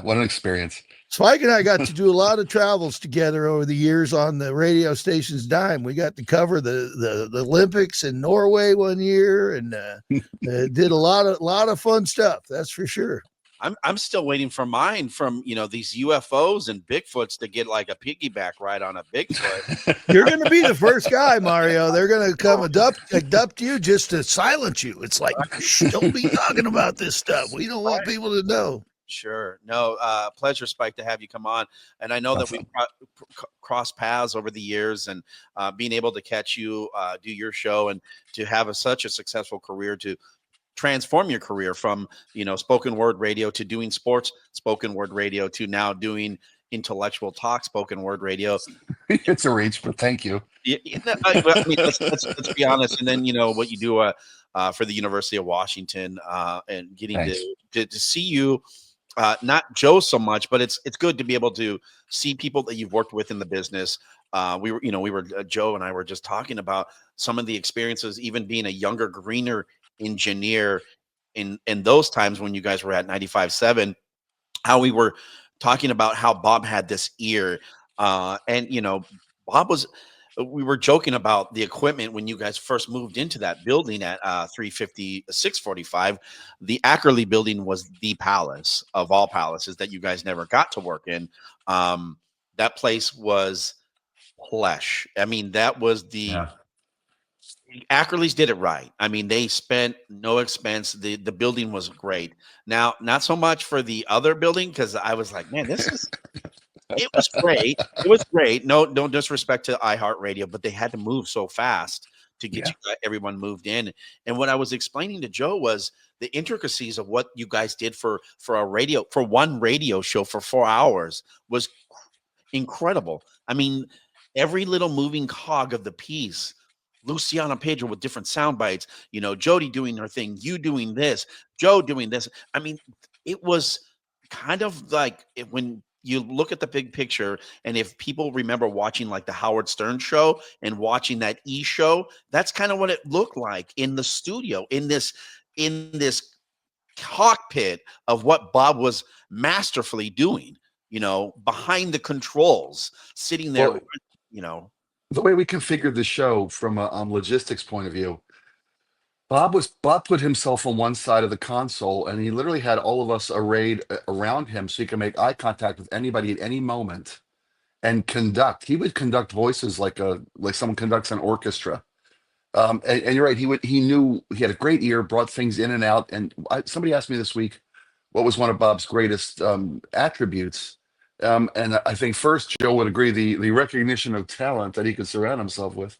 What an experience. Spike and I got to do a lot of travels together over the years on the radio station's dime. We got to cover the Olympics in Norway one year, and did a lot of fun stuff. That's for sure. I'm still waiting for mine from these UFOs and Bigfoots to get like a piggyback ride on a Bigfoot. You're going to be the first guy, Mario. They're going to come abduct you just to silence you. It's like, don't be talking about this stuff. We don't want people to know. Sure. No, pleasure, Spike, to have you come on. And I know that we've crossed paths over the years, and being able to catch you do your show and to have such a successful career, to transform your career from spoken word radio to doing sports spoken word radio to now doing intellectual talk, spoken word radio. It's a reach, but thank you. I mean, let's be honest. And then what you do for the University of Washington, and getting to see you, not Joe so much, but it's good to be able to see people that you've worked with in the business. We were Joe and I were just talking about some of the experiences, even being a younger, greener engineer in those times when you guys were at 95.7, how we were talking about how Bob had this ear, and Bob was. We were joking about the equipment when you guys first moved into that building at 350 645. The Ackerley building was the palace of all palaces that you guys never got to work in. That place was plush. I mean, that was the Ackerley's did it right. I mean, they spent no expense. The building was great. Now, not so much for the other building, because I was like, man, it was great. It was great. No disrespect to iHeartRadio, but they had to move so fast to get everyone moved in. And what I was explaining to Joe was the intricacies of what you guys did for one radio show for 4 hours was incredible. I mean, every little moving cog of the piece. Luciana Pedro with different sound bites, Jody doing her thing, you doing this, Joe doing this. I mean, it was kind of like when you look at the big picture, and if people remember watching like the Howard Stern show and watching that show, that's kind of what it looked like in the studio, in this cockpit of what Bob was masterfully doing, behind the controls, sitting there, The way we configured the show from a logistics point of view, Bob put himself on one side of the console, and he literally had all of us arrayed around him so he could make eye contact with anybody at any moment and conduct. He would conduct voices like someone conducts an orchestra. And you're right. He knew, he had a great ear, brought things in and out. And somebody asked me this week what was one of Bob's greatest attributes. And I think first Joe would agree, the recognition of talent that he could surround himself with,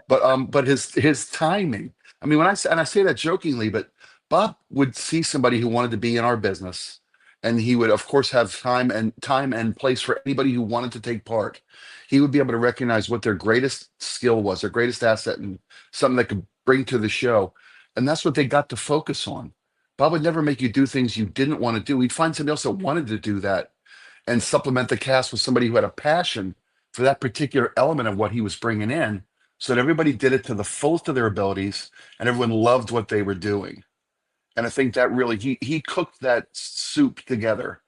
but his timing. I mean, I say that jokingly, but Bob would see somebody who wanted to be in our business, and he would of course have time and place for anybody who wanted to take part. He would be able to recognize what their greatest skill was, their greatest asset, and something that could bring to the show, and that's what they got to focus on. Bob would never make you do things you didn't want to do. He'd find somebody else that wanted to do that and supplement the cast with somebody who had a passion for that particular element of what he was bringing in, so that everybody did it to the fullest of their abilities and everyone loved what they were doing. And I think that really, he cooked that soup together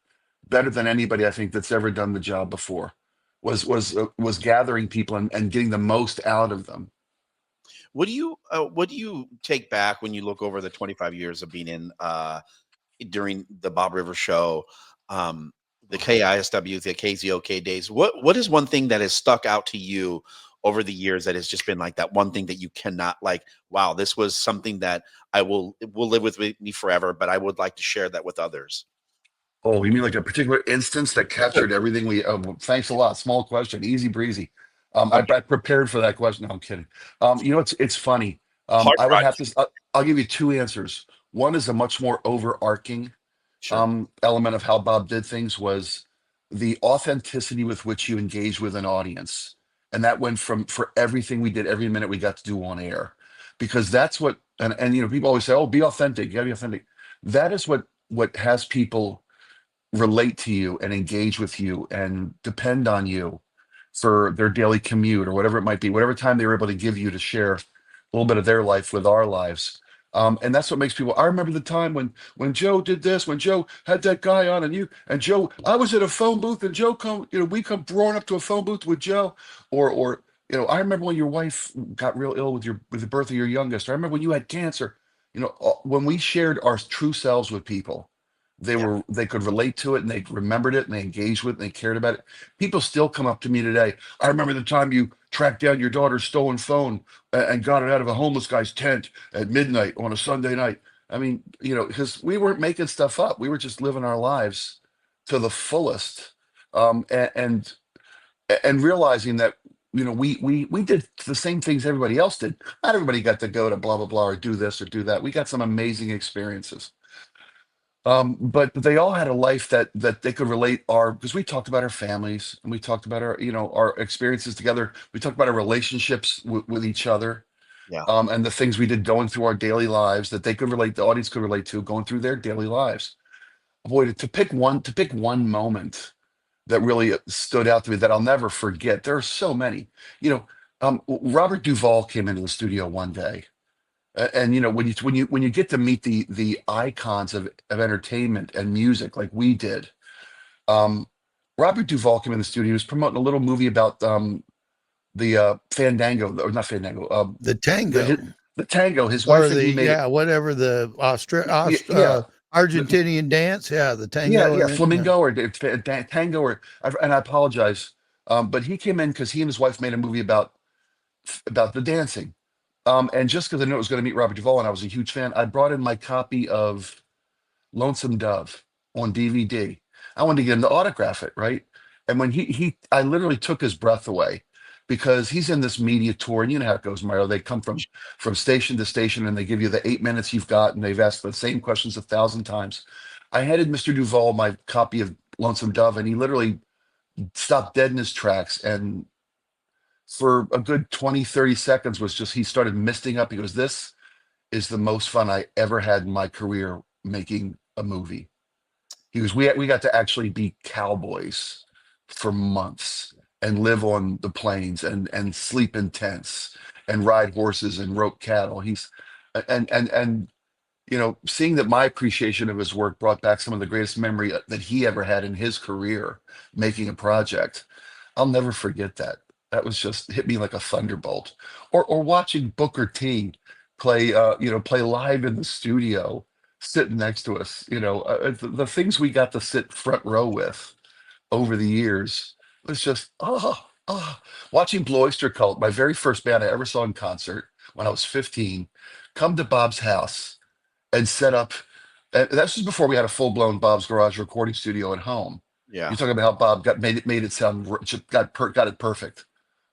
better than anybody I think that's ever done the job before, was gathering people and getting the most out of them. What do you take back when you look over the 25 years of being in during the Bob Rivers show, the KISW, the KZOK days? What is one thing that has stuck out to you over the years that has just been like that one thing that you cannot, like, wow, this was something that it will live with me forever, but I would like to share that with others? Oh, you mean like a particular instance that captured everything we, thanks a lot. Small question, easy breezy. I prepared for that question. No, I'm kidding. It's funny. I would have to, I'll give you two answers. One is a much more overarching element of how Bob did things, was the authenticity with which you engage with an audience. And that went for everything we did, every minute we got to do on air, because that's what, and people always say, oh, be authentic, you gotta be authentic. That is what has people relate to you and engage with you and depend on you for their daily commute or whatever it might be, whatever time they were able to give you to share a little bit of their life with our lives. And that's what makes people. I remember the time when Joe did this, when Joe had that guy on, and Joe, I was at a phone booth and Joe we come roaring up to a phone booth with Joe, or I remember when your wife got real ill with the birth of your youngest. I remember when you had cancer. When we shared our true selves with people, they could relate to it, and they remembered it, and they engaged with it, and they cared about it. People still come up to me today. I remember the time you tracked down your daughter's stolen phone and got it out of a homeless guy's tent at midnight on a Sunday night. I mean, because we weren't making stuff up. We were just living our lives to the fullest, and realizing that we did the same things everybody else did. Not everybody got to go to blah blah blah or do this or do that. We got some amazing experiences. But they all had a life that they could relate because we talked about our families and we talked about our, our experiences together. We talked about our relationships with each other, Yeah. and the things we did going through our daily lives that they could relate, the audience could relate to going through their daily lives. Boy, to pick one moment that really stood out to me that I'll never forget. There are so many. Robert Duvall came into the studio one day, and when you get to meet the icons of entertainment and music like we did, um, Robert Duvall came in the studio. He was promoting a little movie about the Fandango, or not Fandango, The tango, the tango. His or wife and he made it. whatever the Yeah, Argentinian dance. Yeah, the yeah, tango. yeah, And then, yeah. flamingo or tango, and I apologize, but he came in because he and his wife made a movie about the dancing. And just because I knew I was going to meet Robert Duvall and I was a huge fan, I brought in my copy of Lonesome Dove on DVD. I wanted to get him to autograph it, right? And when I literally took his breath away because he's in this media tour, and you know how it goes, Mario. They come from station to station, and they give you the 8 minutes you've got, and they've asked the same questions 1,000 times. I handed Mr. Duvall my copy of Lonesome Dove, and he literally stopped dead in his tracks, and for a good 20, 30 seconds he started misting up. He goes, "This is the most fun I ever had in my career making a movie." He goes, we got to actually be cowboys for months and live on the plains and sleep in tents and ride horses and rope cattle. He's and seeing that my appreciation of his work brought back some of the greatest memory that he ever had in his career making a project. I'll never forget that. That was just hit me like a thunderbolt. Or watching Booker T play live in the studio, sitting next to us. The things we got to sit front row with over the years was just watching Blue Oyster Cult, my very first band I ever saw in concert when I was 15, come to Bob's house and set up. And this was before we had a full-blown Bob's Garage recording studio at home. Yeah. You're talking about how Bob made it sound, got it perfect.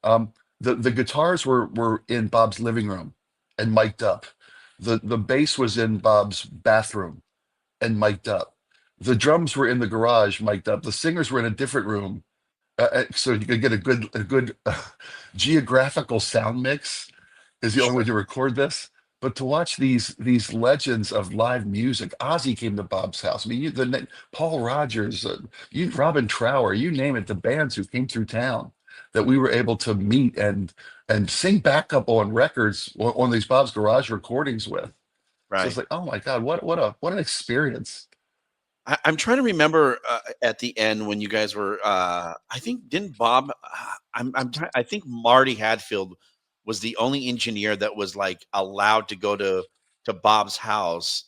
The guitars were in Bob's living room and mic'd up. The bass was in Bob's bathroom and mic'd up. The drums were in the garage mic'd up. The singers were in a different room, so you could get a good geographical sound mix. Is the only way to record this. But to watch these legends of live music, Ozzy came to Bob's house. I mean, Paul Rogers, Robin Trower, you name it, the bands who came through town that we were able to meet and sing backup on records on these Bob's Garage recordings with. Right. So it's like, oh my God, what an experience. I'm trying to remember at the end when you guys were. I think didn't Bob? I think Marty Hadfield was the only engineer that was like allowed to go to Bob's house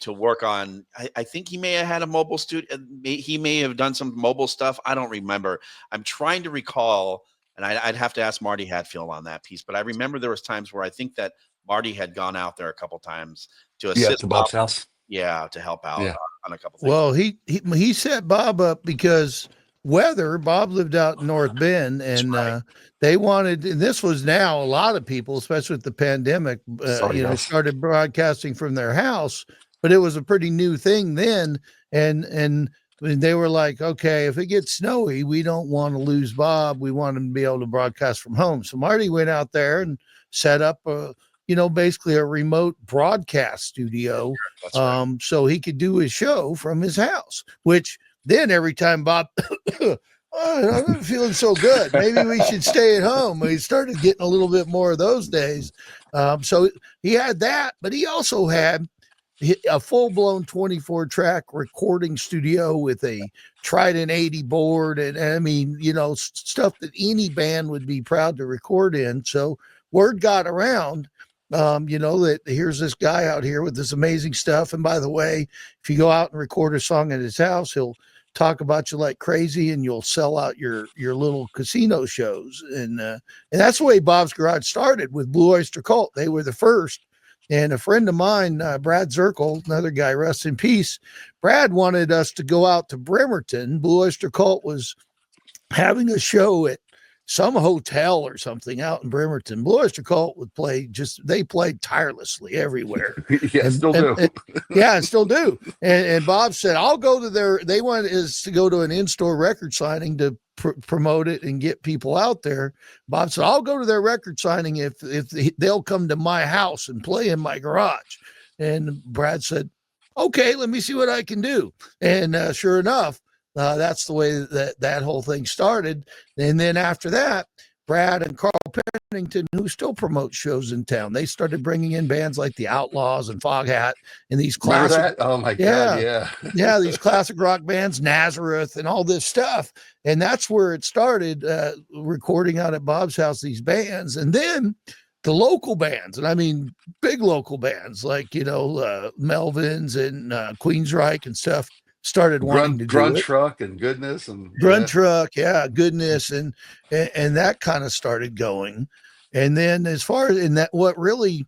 to work on. I think he may have had a mobile studio. He may have done some mobile stuff. I don't remember. I'm trying to recall, and I'd have to ask Marty Hadfield on that piece. But I remember there was times where I think that Marty had gone out there a couple times to assist to Bob's house. Yeah, to help out on a couple things. Well, he set Bob up because Bob lived out in North Bend, and right. They wanted, and this was now a lot of people, especially with the pandemic, started broadcasting from their house, but it was a pretty new thing then. And they were like, okay, if it gets snowy, we don't want to lose Bob. We want him to be able to broadcast from home. So Marty went out there and set up basically a remote broadcast studio. That's right. So he could do his show from his house, which then every time Bob, I'm not feeling so good. Maybe we should stay at home. He started getting a little bit more of those days. So he had that, but he also had a full-blown 24-track recording studio with a Trident 80 board. And I mean, stuff that any band would be proud to record in. So word got around, that here's this guy out here with this amazing stuff. And by the way, if you go out and record a song at his house, he'll talk about you like crazy and you'll sell out your little casino shows. And that's the way Bob's Garage started with Blue Oyster Cult. They were the first. And a friend of mine, Brad Zirkle, another guy, rest in peace. Brad wanted us to go out to Bremerton. Blue Oyster Cult was having a show at some hotel or something out in Bremerton. Blue Oyster Cult would play they played tirelessly everywhere. Yeah, still do. Yeah, and still do. And Bob said, I'll go to they wanted us to go to an in-store record signing to promote it and get people out there. Bob said, I'll go to their record signing if they'll come to my house and play in my garage. And Brad said, okay, let me see what I can do. And sure enough, that's the way that whole thing started. And then after that, Brad and Carl Pennington, who still promote shows in town, they started bringing in bands like the Outlaws and Foghat and these classic. Remember that? Oh my God, yeah. Yeah, these classic rock bands, Nazareth and all this stuff. And that's where it started, recording out at Bob's house, these bands. And then the local bands, and I mean big local bands like, Melvins and Queensryche and stuff, started wanting to do Grunt it. Truck and Goodness and Grunt Truck, Goodness, and that kind of started going. And then as far as what really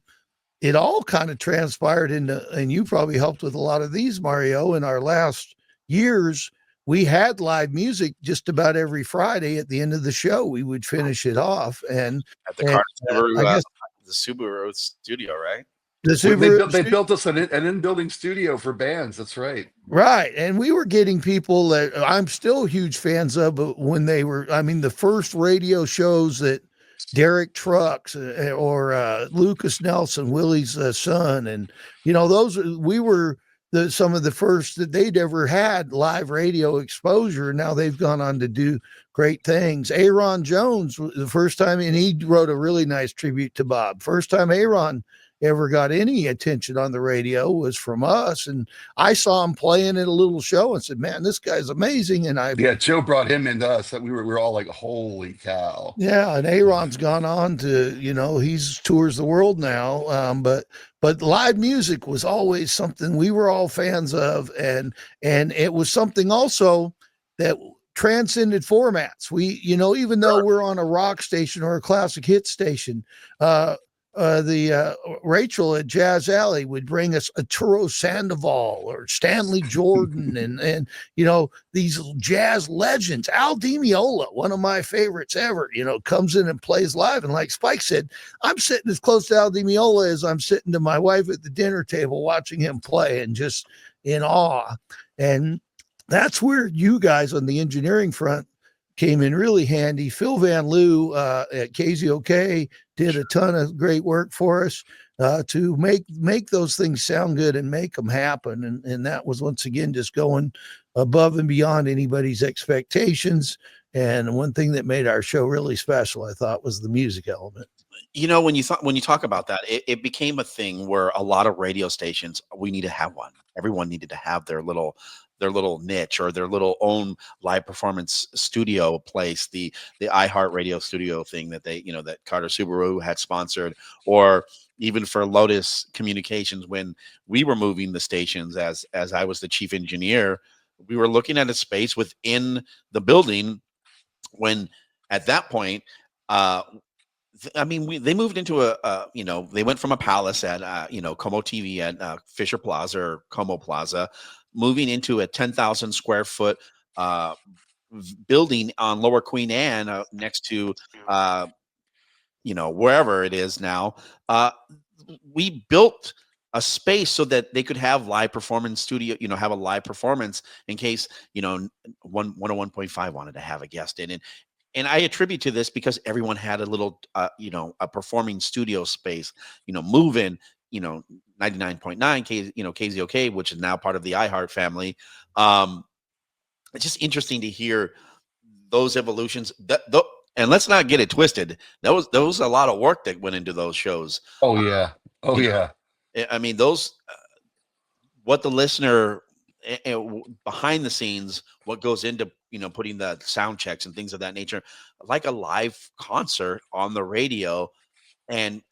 it all kind of transpired into, and you probably helped with a lot of these, Mario, in our last years, we had live music just about every Friday at the end of the show. We would finish it off, and at the Subaru studio, right? The Subaru, they built us an in-building studio for bands. That's right. Right. And we were getting people that I'm still huge fans of, but when they were, I mean, the first radio shows that Derek Trucks or Lucas Nelson, Willie's son, and, those, we were some of the first that they'd ever had live radio exposure. Now they've gone on to do great things. Aaron Jones, the first time, and he wrote a really nice tribute to Bob. First time Aaron ever got any attention on the radio was from us, and I saw him playing at a little show and said, man, this guy's amazing. And Joe brought him into us, that we were all like, holy cow. Yeah, and Aaron's gone on to, he's tours the world now, but live music was always something we were all fans of, and it was something also that transcended formats. We, even though we're on a rock station or a classic hit station, Rachel at Jazz Alley would bring us Arturo Sandoval or Stanley Jordan and these jazz legends. Al Di Meola, one of my favorites ever, comes in and plays live. And like Spike said, I'm sitting as close to Al Di Meola as I'm sitting to my wife at the dinner table watching him play and just in awe. And that's where you guys on the engineering front came in really handy. Phil Van Loo at KZOK did a ton of great work for us to make those things sound good and make them happen. And that was, once again, just going above and beyond anybody's expectations. And one thing that made our show really special, I thought, was the music element. When you talk about that, it became a thing where a lot of radio stations, we need to have one. Everyone needed to have their little niche or their little own live performance studio place, the iHeart Radio studio thing that that Carter Subaru had sponsored, or even for Lotus Communications when we were moving the stations as I was the chief engineer, we were looking at a space within the building when at that point, they moved into they went from a palace at, Como TV at Fisher Plaza or Como Plaza, moving into a 10,000 square foot building on Lower Queen Anne next to, wherever it is now. We built a space so that they could have live performance studio, have a live performance in case, 101.5 wanted to have a guest in it. And I attribute to this because everyone had a little, a performing studio space, moving, 99.9 KZOK, which is now part of the iHeart family. It's just interesting to hear those evolutions. And let's not get it twisted. There was a lot of work that went into those shows. Oh yeah. I mean, those, what the listener behind the scenes, what goes into, putting the sound checks and things of that nature, like a live concert on the radio. And,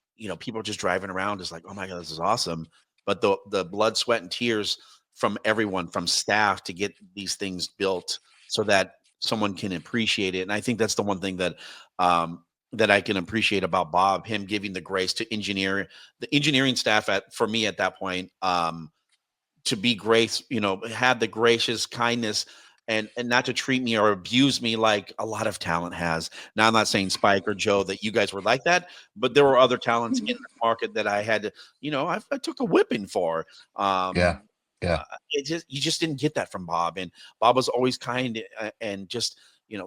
people are just driving around just like, oh my God, this is awesome. But the blood, sweat, and tears from everyone, from staff, to get these things built so that someone can appreciate it. And I think that's the one thing that that I can appreciate about Bob, him giving the grace to the engineering staff for me at that point, to be grace, had the gracious kindness and not to treat me or abuse me like a lot of talent has. Now, I'm not saying Spike or Joe that you guys were like that, but there were other talents in the market that I had to, I took a whipping for. Yeah. Um, Yeah. you just didn't get that from Bob, and Bob was always kind and just,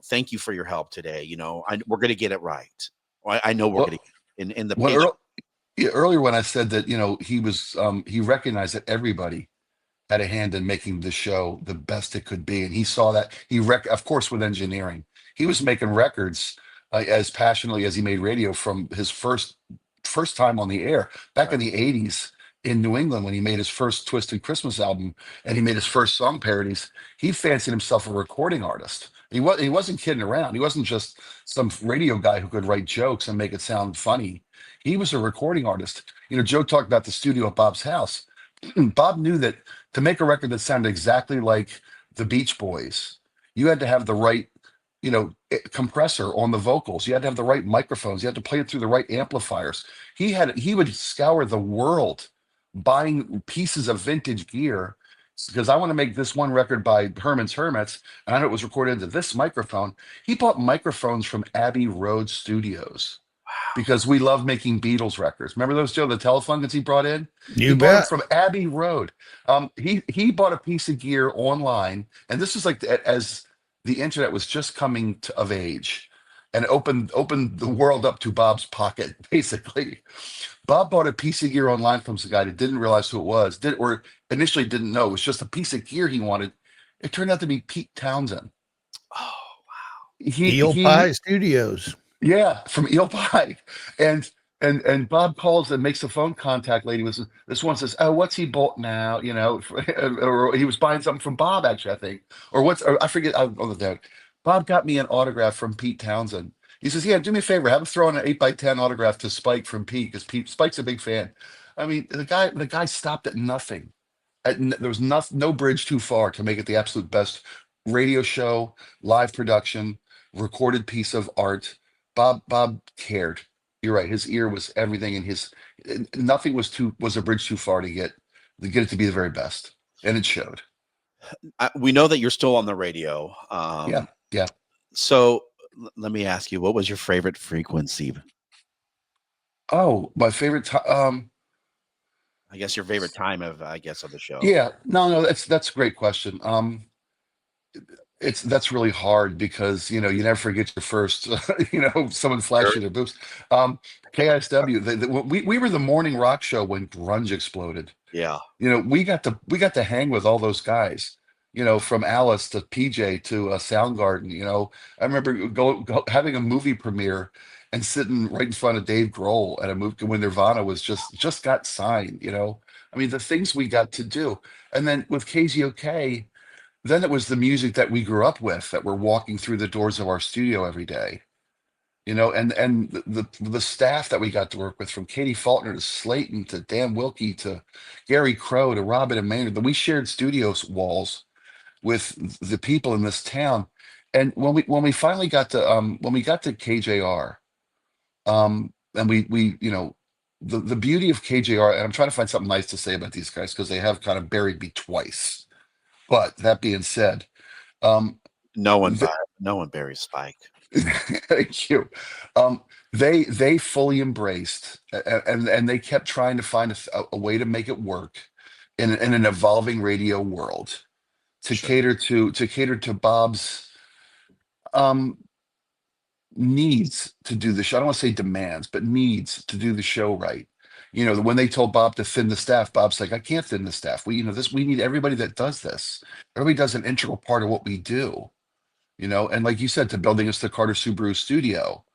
thank you for your help today. We're going to get it right. I know we're going Well, to in the well, pitch. yeah, earlier when I said that, he recognized that everybody had a hand in making the show the best it could be, and he saw that. Of course, with engineering, he was making records as passionately as he made radio from his first time on the air back in the '80s in New England when he made his first Twisted Christmas album and he made his first song parodies. He fancied himself a recording artist. He wasn't kidding around. He wasn't just some radio guy who could write jokes and make it sound funny. He was a recording artist. Joe talked about the studio at Bob's house. Bob knew that to make a record that sounded exactly like the Beach Boys, you had to have the right, compressor on the vocals. You had to have the right microphones. You had to play it through the right amplifiers. He would scour the world buying pieces of vintage gear because I want to make this one record by Herman's Hermits, and I know it was recorded into this microphone. He bought microphones from Abbey Road Studios because we love making Beatles records. Remember those, Joe, the Telefunkers he brought in? You He bought them bet. from Abbey Road. He bought a piece of gear online, and this was like as the internet was just coming of age, and opened the world up to Bob's pocket, basically. Bob bought a piece of gear online from some guy that didn't realize who it was, or initially didn't know it was just a piece of gear he wanted. It turned out to be Pete Townsend. Oh, Eel Pie Studios. Yeah, from Eel Pie. And Bob calls and makes a phone contact. Lady was this one says, "Oh, what's he bought now?" Or he was buying something from Bob, actually, I think. Or I forget on the note. Bob got me an autograph from Pete Townsend. He says, "Yeah, do me a favor, have him throw in an 8x10 autograph to Spike from Pete, because Spike's a big fan." I mean, the guy stopped at nothing. There was no bridge too far to make it the absolute best radio show, live production, recorded piece of art. Bob cared. You're right. His ear was everything, and nothing was a bridge too far to get it to be the very best, and it showed. we know that you're still on the radio. Yeah. So let me ask you, what was your favorite frequency? Oh, my favorite time. I guess your favorite time of the show. Yeah. No, that's a great question. That's really hard because you never forget your first. Someone flashed you their boobs. KISW. We were the morning rock show when grunge exploded. Yeah. We got to hang with all those guys. From Alice to PJ to Soundgarden. I remember having a movie premiere and sitting right in front of Dave Grohl at a movie when Nirvana was just got signed. I mean, the things we got to do, and then with KZOK. Then it was the music that we grew up with that we're walking through the doors of our studio every day, and the staff that we got to work with, from Katie Faulkner to Slayton to Dan Wilkie to Gary Crow to Robin and Maynard, that we shared studios walls with the people in this town. And when we finally got to when we got to KJR, and the beauty of KJR, and I'm trying to find something nice to say about these guys because they have kind of buried me twice. But that being said, no one buries Spike. Thank you. They fully embraced, and they kept trying to find a way to make it work in an evolving radio world to cater to Bob's needs to do the show. I don't want to say demands, but needs to do the show right. When they told Bob to thin the staff, Bob's like, "I can't thin the staff. We need everybody that does this. Everybody does an integral part of what we do." And like you said, to building us the Carter Subaru studio,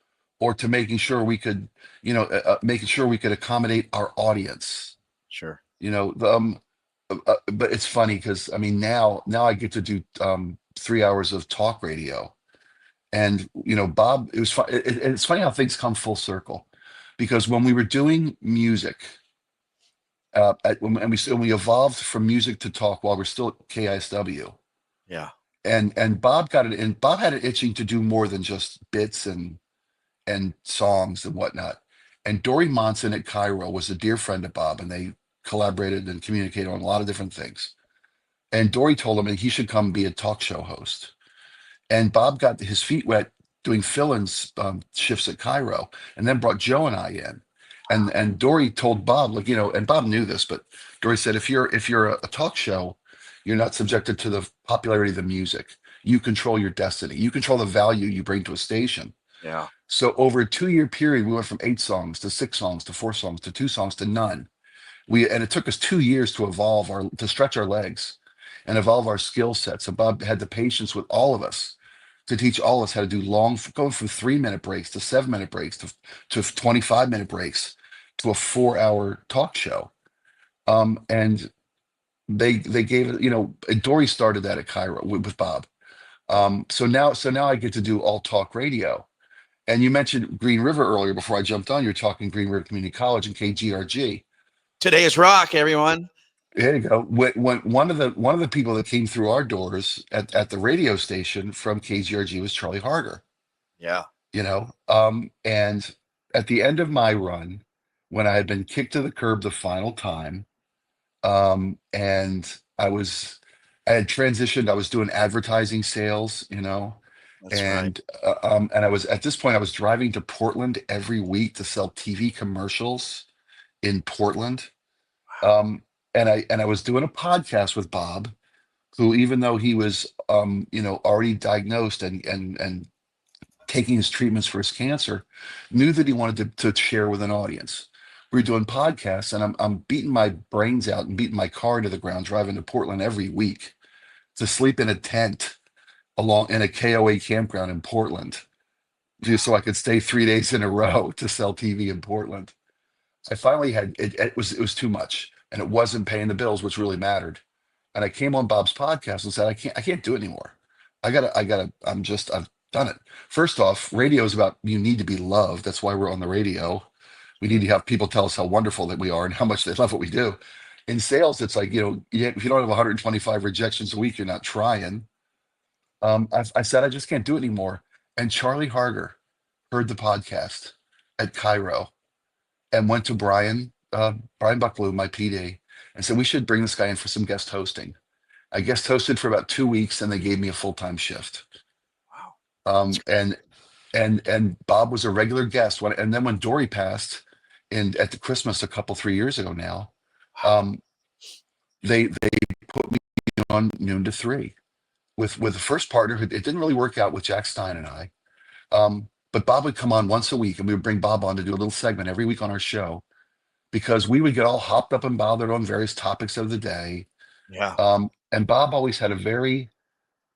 or to making sure we could, accommodate our audience. Sure. But it's funny because I mean, now I get to do 3 hours of talk radio, and Bob, it was fun. It's funny how things come full circle. Because when we were doing music, and we evolved from music to talk while we're still at KISW. Yeah. And Bob got it, and Bob had it itching to do more than just bits and songs and whatnot. And Dory Monson at Cairo was a dear friend of Bob, and they collaborated and communicated on a lot of different things. And Dory told him that he should come be a talk show host. And Bob got his feet wet doing fill-ins shifts at Cairo, and then brought Joe and I in. And Dory told Bob, like, and Bob knew this, but Dory said, if you're a talk show, you're not subjected to the popularity of the music. You control your destiny. You control the value you bring to a station. Yeah. So over a 2-year period, we went from 8 songs to 6 songs to 4 songs to 2 songs to none. And it took us 2 years to to stretch our legs and evolve our skill sets. And Bob had the patience with all of us to teach all of us how to do going from 3-minute breaks to 7-minute breaks to 25-minute breaks to a 4-hour talk show. And they gave it, and Dory started that at Cairo with Bob. So now I get to do all talk radio. And you mentioned Green River earlier before I jumped on. You're talking Green River Community College and KGRG. Today is rock, everyone. There you go. When one of the people that came through our doors at the radio station from KGRG was Charlie Harger. Yeah. And at the end of my run, when I had been kicked to the curb the final time, and I had transitioned. I was doing advertising sales, That's and right. And I was at this point I was driving to Portland every week to sell TV commercials in Portland. And I was doing a podcast with Bob, who, even though he was already diagnosed and taking his treatments for his cancer, knew that he wanted to share with an audience. We were doing podcasts, and I'm beating my brains out and beating my car into the ground driving to Portland every week to sleep in a tent in a KOA campground in Portland, just so I could stay 3 days in a row to sell TV in Portland. I finally had it was too much, and it wasn't paying the bills, which really mattered. And I came on Bob's podcast and said, I can't do it anymore. I've done it. First off, radio is about, you need to be loved. That's why we're on the radio. We need to have people tell us how wonderful that we are and how much they love what we do. In sales, it's like, if you don't have 125 rejections a week, you're not trying. I said, I just can't do it anymore. And Charlie Harger heard the podcast at Cairo and went to Brian Bucklew, my PD, and said, we should bring this guy in for some guest hosting. I guest hosted for about 2 weeks, and they gave me a full-time shift. Wow. And Bob was a regular guest. And then when Dory passed at the Christmas a 3 years ago now, they put me on noon to 3 with the first partner. It didn't really work out with Jack Stein and I. But Bob would come on once a week, and we would bring Bob on to do a little segment every week on our show, because we would get all hopped up and bothered on various topics of the day. Yeah. And Bob always had a very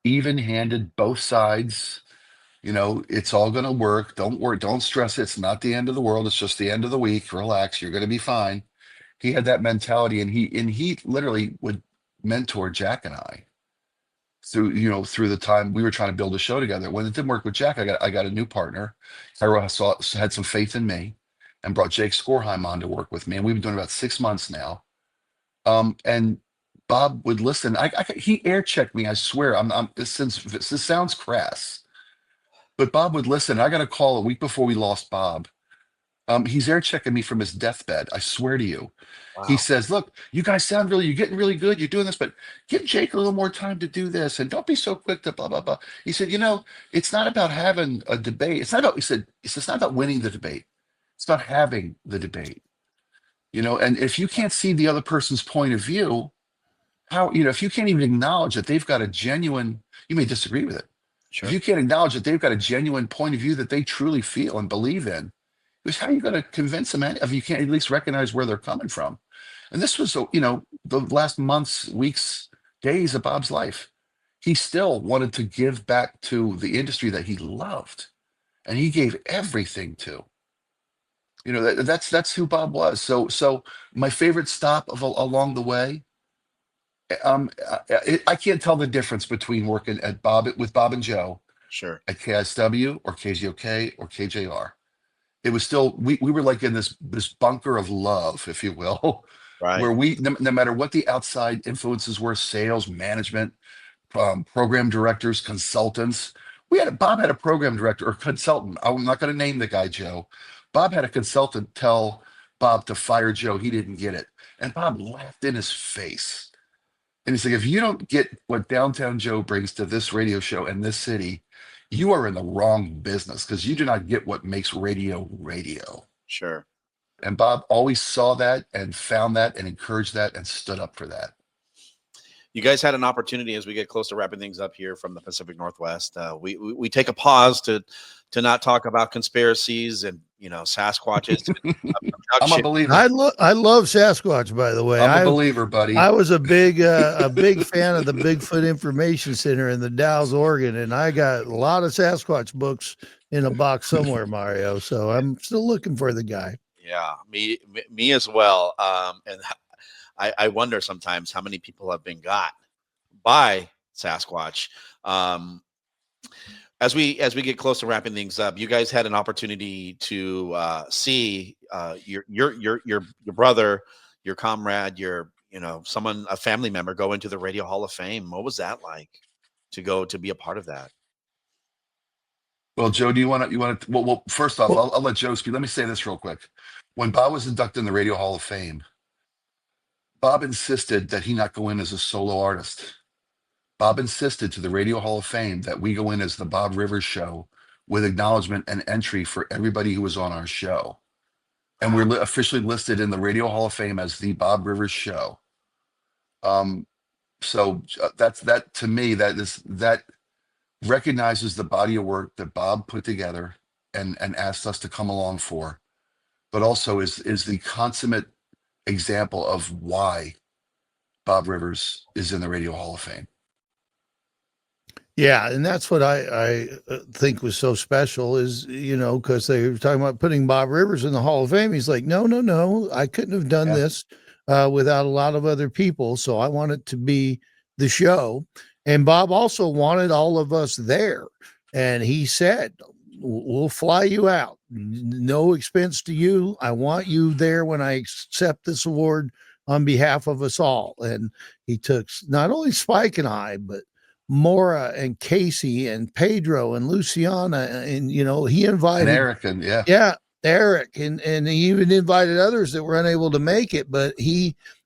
even-handed, both sides. It's all going to work. Don't worry. Don't stress it. It's not the end of the world. It's just the end of the week. Relax. You're going to be fine. He had that mentality, and he literally would mentor Jack and I through the time we were trying to build a show together. When it didn't work with Jack, I got a new partner. Cairo had some faith in me and brought Jake Skorheim on to work with me, and we've been doing about 6 months now. And Bob would listen. He air checked me. I swear. This sounds crass, but Bob would listen. I got a call a week before we lost Bob. He's air checking me from his deathbed. I swear to you. Wow. He says, look, you guys you're getting really good. You're doing this, but give Jake a little more time to do this. And don't be so quick to blah, blah, blah. He said, it's not about having a debate. He said, it's not about winning the debate. It's about having the debate, and if you can't see the other person's point of view, if you can't even acknowledge that they've got a genuine, you may disagree with it. Sure. If you can't acknowledge that they've got a genuine point of view that they truly feel and believe in, how are you going to convince them if you can't at least recognize where they're coming from? And this was, the last months, weeks, days of Bob's life. He still wanted to give back to the industry that he loved, and he gave everything to. That's who Bob was. So my favorite stop along the way. I can't tell the difference between working with Bob and Joe, Sure, at KSW or KZOK or KJR. It was still, we were like in this bunker of love, if you will, right. where no matter what the outside influences were, sales, management, program directors, consultants. Bob had a program director or consultant. I'm not going to name the guy, Joe. Bob had a consultant tell Bob to fire Joe. He didn't get it. And Bob laughed in his face. And he's like, if you don't get what Downtown Joe brings to this radio show in this city, you are in the wrong business because you do not get what makes radio radio. Sure. And Bob always saw that and found that and encouraged that and stood up for that. You guys had an opportunity as we get close to wrapping things up here from the Pacific Northwest. We take a pause to not talk about conspiracies and Sasquatches. I'm a believer. I love Sasquatch, by the way. I'm a believer, buddy. I was a big fan of the Bigfoot Information Center in the Dalles, Oregon, and I got a lot of Sasquatch books in a box somewhere, Mario. So I'm still looking for the guy. Yeah, me as well. And I wonder sometimes how many people have been got by Sasquatch. As we get close to wrapping things up, you guys had an opportunity to see your brother, your comrade, a family member go into the Radio Hall of Fame. What was that like to be a part of that? Well, Joe, do you want to? Well, first off, I'll let Joe speak. Let me say this real quick. When Bob was inducted in the Radio Hall of Fame, Bob insisted that he not go in as a solo artist. Bob insisted to the Radio Hall of Fame that we go in as the Bob Rivers Show with acknowledgement and entry for everybody who was on our show. And we're officially listed in the Radio Hall of Fame as the Bob Rivers Show. So that's that to me, that recognizes the body of work that Bob put together and asked us to come along for, but also is the consummate example of why Bob Rivers is in the Radio Hall of Fame. Yeah, and that's what I think was so special is, because they were talking about putting Bob Rivers in the Hall of Fame. He's like, no, I couldn't have done this without a lot of other people. So I want it to be the show. And Bob also wanted all of us there. And he said, we'll fly you out. No expense to you. I want you there when I accept this award on behalf of us all. And he took not only Spike and I, but Maura and Casey and Pedro and Luciana. And, he invited and Eric Eric. And he even invited others that were unable to make it. But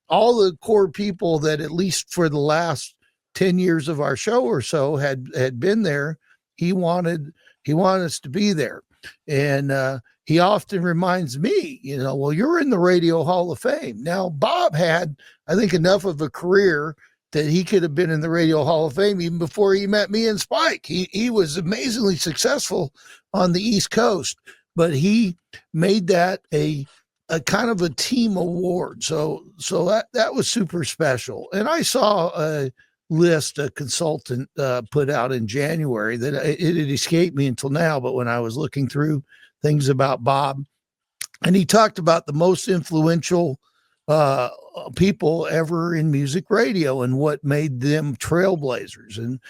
all the core people that at least for the last 10 years of our show or so had been there. He wanted us to be there. And he often reminds me, well, you're in the Radio Hall of Fame. Now, Bob had, I think, enough of a career that he could have been in the Radio Hall of Fame even before he met me and Spike. He was amazingly successful on the East Coast, but he made that a kind of a team award. So that was super special. And I saw a list a consultant put out in January that it had escaped me until now, but when I was looking through things about Bob, and he talked about the most influential people ever in music radio and what made them trailblazers. And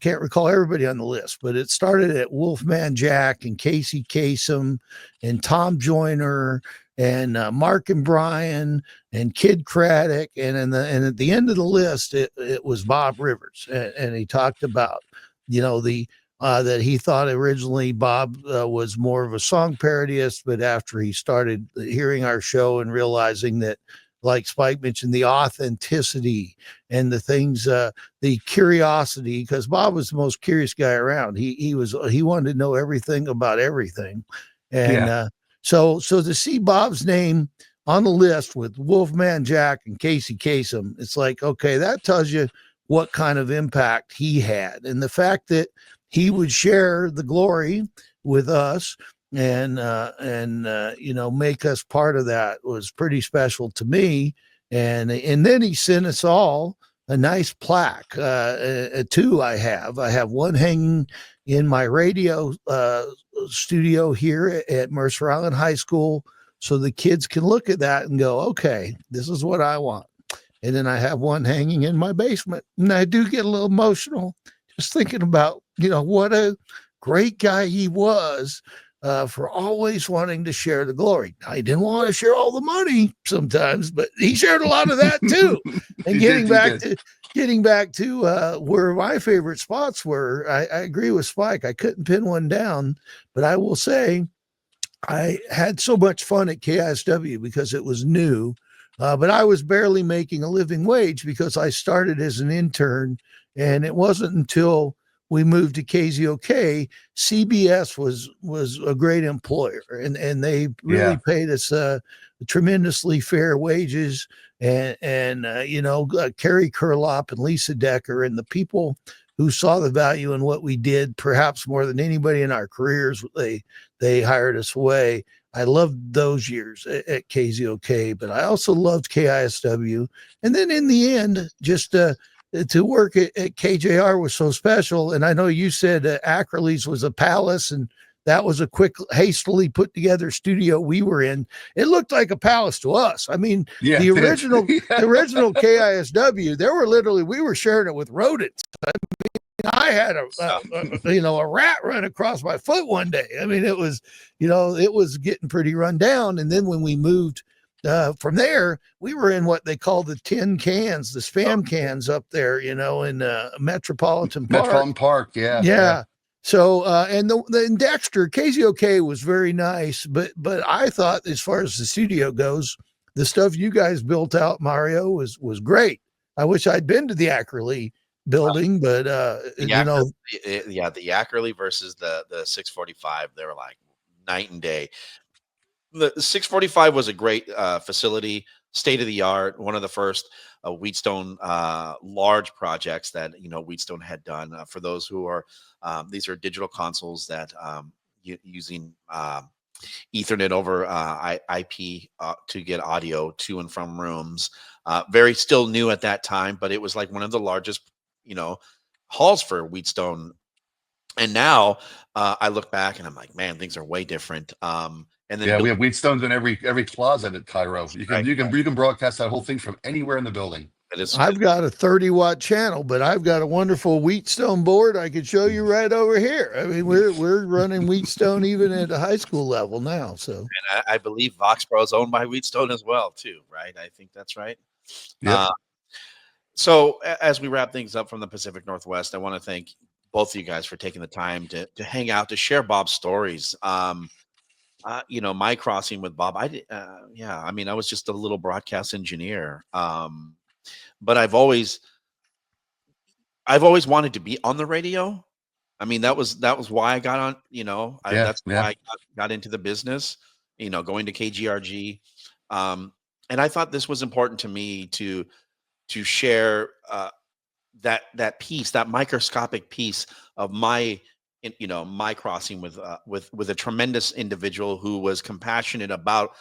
can't recall everybody on the list, but it started at Wolfman Jack and Casey Kasem and Tom Joyner and Mark and Brian and Kid Craddock. And at the end of the list, it was Bob Rivers. And he talked about, that he thought originally Bob was more of a song parodyist, but after he started hearing our show and realizing that, like Spike mentioned, the authenticity and the things, the curiosity, because Bob was the most curious guy around. He wanted to know everything about everything. And so to see Bob's name on the list with Wolfman Jack and Casey Kasem, it's like, okay, that tells you what kind of impact he had. And the fact that he would share the glory with us and make us part of that was pretty special to me. And then he sent us all a nice plaque. Two I have one hanging in my radio studio here at Mercer Island High School, so the kids can look at that and go, okay, this is what I want. And then I have one hanging in my basement, and I do get a little emotional just thinking about, what a great guy he was for always wanting to share the glory. Now, he didn't want to share all the money sometimes, but he shared a lot of that too. And getting back to where my favorite spots were, I agree with Spike. I couldn't pin one down, but I will say I had so much fun at KISW because it was new. But I was barely making a living wage because I started as an intern, and it wasn't until we moved to KZOK, CBS was a great employer, and they really paid us tremendously fair wages, and Carrie Kurlop and Lisa Decker and the people who saw the value in what we did, perhaps more than anybody in our careers, they hired us away. I loved those years at KZOK, but I also loved KISW. And then in the end, just to work at KJR was so special. And I know you said Acrolease was a palace, and that was a quick, hastily put together studio we were in. It looked like a palace to us. I mean, the original KISW, we were sharing it with rodents. I had a rat run across my foot one day. I mean, it was getting pretty run down. And then when we moved from there, we were in what they call the tin cans, the spam cans up there, in Metropolitan Park. Yeah. So, and the Dexter, KZOK was very nice, but I thought, as far as the studio goes, the stuff you guys built out, Mario, was great. I wish I'd been to the Ackerley building, but the Ackerley versus the 645, they were like night and day. The 645 was a great facility, state of the art, one of the first Wheatstone large projects that Wheatstone had done. For those who are, these are digital consoles that using Ethernet over IP to get audio to and from rooms. Very still new at that time, but it was like one of the largest halls for Wheatstone. And now I look back and I'm like, man, things are way different. And then we have Wheatstones in every closet at Cairo. You can broadcast that whole thing from anywhere in the building. I've got a 30-watt channel, but I've got a wonderful Wheatstone board I could show you right over here. I mean, we're running Wheatstone even at a high school level now. So, and I believe Voxboro is owned by Wheatstone as well, too, right? I think that's right. Yeah. So as we wrap things up from the Pacific Northwest, I want to thank both of you guys for taking the time to hang out, to share Bob's stories. My crossing with Bob, I was just a little broadcast engineer. But I've always wanted to be on the radio. I mean, that was why I got on, that's why I got into the business, going to KGRG. And I thought this was important to me to share that piece, that microscopic piece of my crossing with a tremendous individual who was compassionate about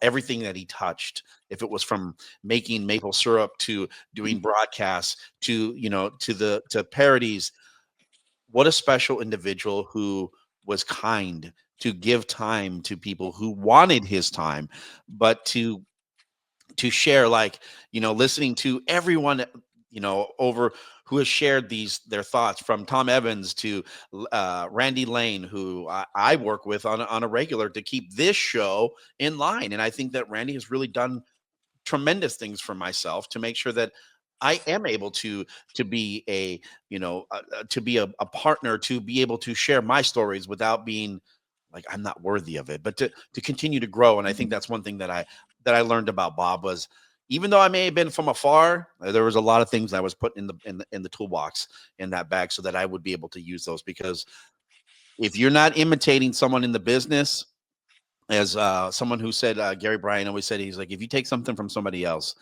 everything that he touched. If it was from making maple syrup to doing broadcasts to parodies, what a special individual who was kind to give time to people who wanted his time, but to share, listening to everyone, over who has shared their thoughts, from Tom Evans to Randy Lane, who I work with on a regular to keep this show in line. And I think that Randy has really done tremendous things for myself to make sure that I am able to be a partner, to be able to share my stories without being like I'm not worthy of it, but to continue to grow. And I think that's one thing that I learned about Bob was, even though I may have been from afar, there was a lot of things I was putting in the toolbox in that bag so that I would be able to use those. Because if you're not imitating someone in the business, as someone who said, Gary Bryant always said, he's like, if you take something from somebody else,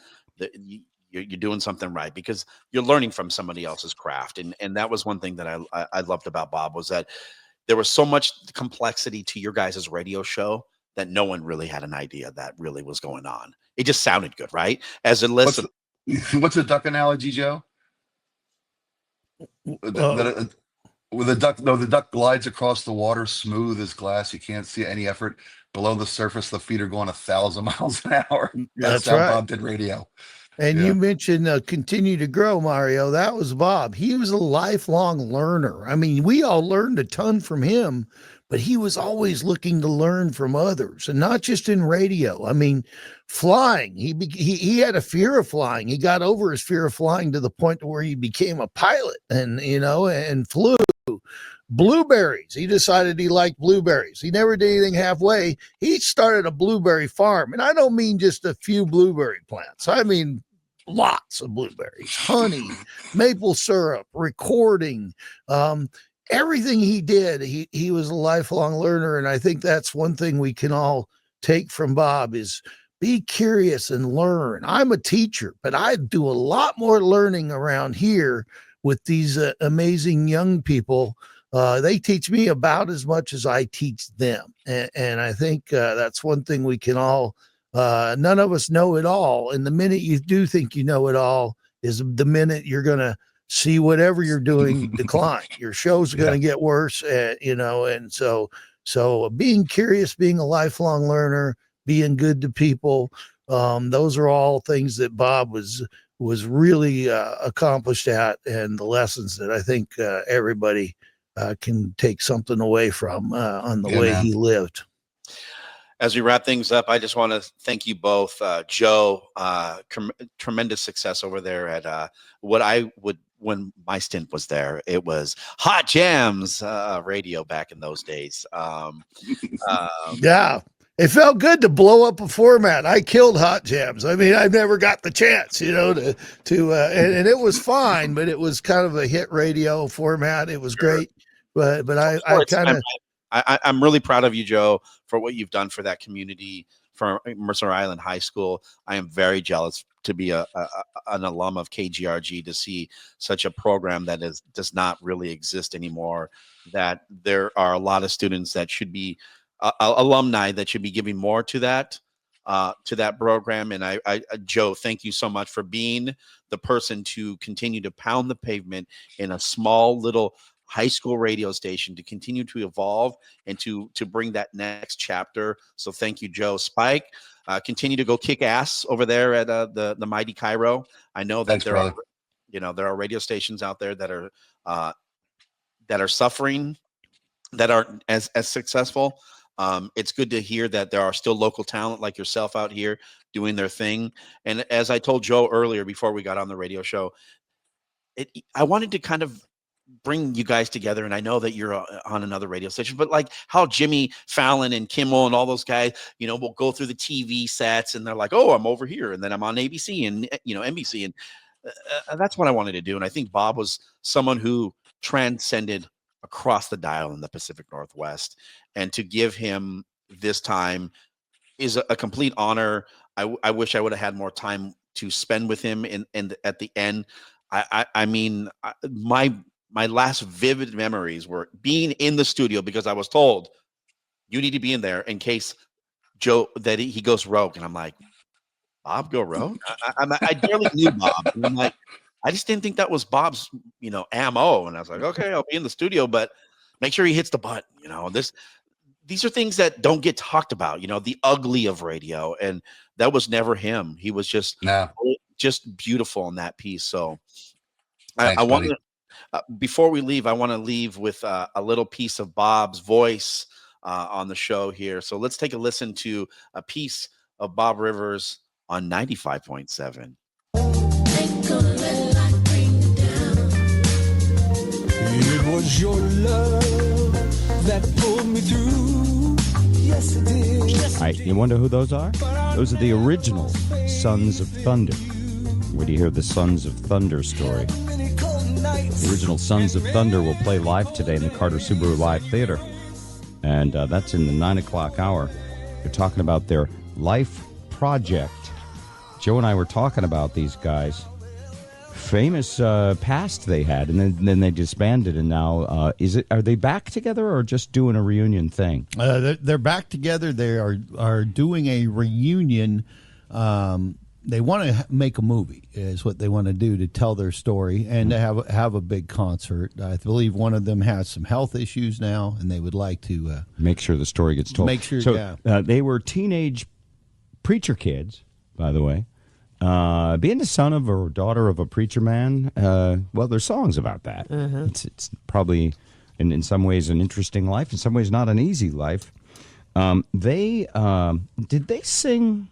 you're doing something right, because you're learning from somebody else's craft. And that was one thing that I loved about Bob, was that there was so much complexity to your guys' radio show that no one really had an idea that really was going on. It just sounded good, right? As a listener. What's the duck analogy, Joe? The duck glides across the water smooth as glass. You can't see any effort. Below the surface, the feet are going 1,000 miles an hour. That's how right. Bob did radio. And you mentioned continue to grow, Mario. That was Bob. He was a lifelong learner. I mean, we all learned a ton from him, but he was always looking to learn from others, and not just in radio. I mean, flying. He had a fear of flying. He got over his fear of flying to the point where he became a pilot and flew. blueberries. He decided he liked blueberries. He never did anything halfway. He started a blueberry farm. And I don't mean just a few blueberry plants. I mean lots of blueberries, honey, maple syrup, recording, everything he did. He was a lifelong learner. And I think that's one thing we can all take from Bob is be curious and learn. I'm a teacher, but I do a lot more learning around here with these amazing young people. They teach me about as much as I teach them. And I think that's one thing we can all, none of us know it all. And the minute you do think you know it all is the minute you're going to see whatever you're doing decline. Your show's going to get worse, and so being curious, being a lifelong learner, being good to people, those are all things that Bob was really accomplished at, and the lessons that I think everybody can take something away from on the way he lived. As we wrap things up, I just want to thank you both. Joe, tremendous success over there at when my stint was there, it was Hot Jams radio back in those days. Yeah. It felt good to blow up a format. I killed Hot Jams. I mean, I've never got the chance, and it was fine, but it was kind of a hit radio format. It was great, but I'm really proud of you, Joe, for what you've done for that community, for Mercer Island High School. I am very jealous to be an alum of KGRG, to see such a program that does not really exist anymore, that there are a lot of students that should be alumni that should be giving more to that program. And I Joe, thank you so much for being the person to continue to pound the pavement in a small little high school radio station, to continue to evolve and to bring that next chapter. So thank you, Joe. Spike, continue to go kick ass over there at the mighty Cairo. I know that there are radio stations out there that are suffering, that aren't as successful. It's good to hear that there are still local talent like yourself out here doing their thing. And as I told Joe earlier before we got on the radio show, I wanted to kind of bring you guys together. And I know that you're on another radio station, but like how Jimmy Fallon and Kimmel and all those guys, will go through the TV sets and they're like, oh, I'm over here. And then I'm on ABC and, NBC. And that's what I wanted to do. And I think Bob was someone who transcended across the dial in the Pacific Northwest, and to give him this time is a complete honor. I wish I would have had more time to spend with him. And at the end, I mean, my last vivid memories were being in the studio, because I was told you need to be in there in case Joe, that he goes rogue. And I'm like, Bob go rogue? I barely knew Bob. And I'm like, I just didn't think that was Bob's, ammo. And I was like, okay, I'll be in the studio, but make sure he hits the button. These are things that don't get talked about, the ugly of radio. And that was never him. He was just beautiful in that piece. So I want to, before we leave, I want to leave with a little piece of Bob's voice on the show here. So let's take a listen to a piece of Bob Rivers on 95.7. It was your love that pulled me through. Yes, it did. All right, you wonder who those are? Those are the original Sons of Thunder. Where do you hear the Sons of Thunder story? The original Sons of Thunder will play live today in the Carter Subaru Live Theater. And that's in the 9 o'clock hour. They're talking about their life project. Joe and I were talking about these guys. Famous past they had, and then they disbanded, and now are they back together or just doing a reunion thing? They're back together. They are doing a reunion. They want to make a movie, is what they want to do, to tell their story and to have a big concert. I believe one of them has some health issues now, and they would like to make sure the story gets told. Make sure, so, they were teenage preacher kids, by the way. Being the son of or daughter of a preacher man, well, there's songs about that. It's probably, in some ways, an interesting life. In some ways, not an easy life. Did they sing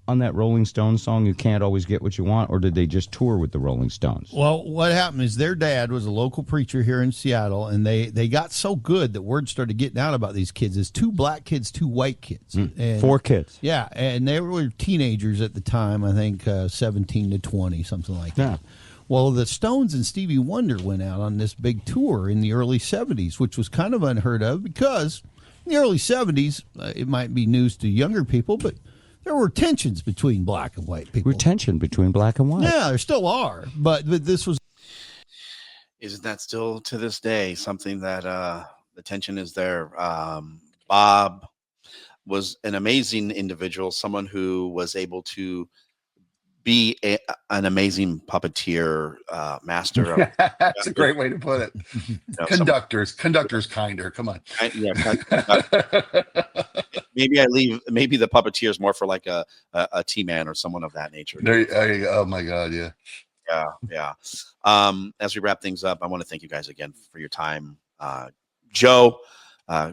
on that Rolling Stones song, "You Can't Always Get What You Want," or did they just tour with the Rolling Stones? Well, what happened is their dad was a local preacher here in Seattle, and they got so good that word started getting out about these kids. It's 2 black kids, 2 white kids. And 4 kids. Yeah, and they were teenagers at the time, I think 17 to 20, something like that. Well, the Stones and Stevie Wonder went out on this big tour in the early 70s, which was kind of unheard of because in the early 70s, it might be news to younger people, but there were tensions between black and white people. Tension between black and white. Yeah, there still are, but this was. Isn't that still to this day something that the tension is there? Bob was an amazing individual, someone who was able to be an amazing puppeteer, master of. That's a great way to put it. Conductors kinder. Come on. Maybe maybe the puppeteer is more for like a T-Man or someone of that nature. Oh my God, yeah. Yeah. As we wrap things up, I want to thank you guys again for your time. Joe,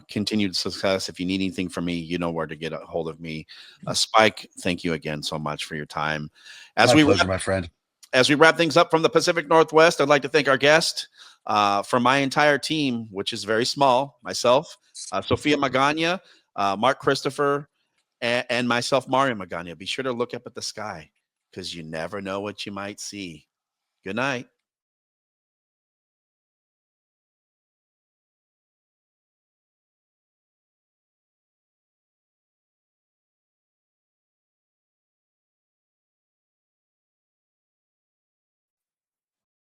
continued success. If you need anything from me, you know where to get a hold of me. Spike, thank you again so much for your time. My friend. As we wrap things up from the Pacific Northwest, I'd like to thank our guest from my entire team, which is very small, myself, Sophia Magana, Mark Christopher, and myself, Mario Magana. Be sure to look up at the sky because you never know what you might see. Good night.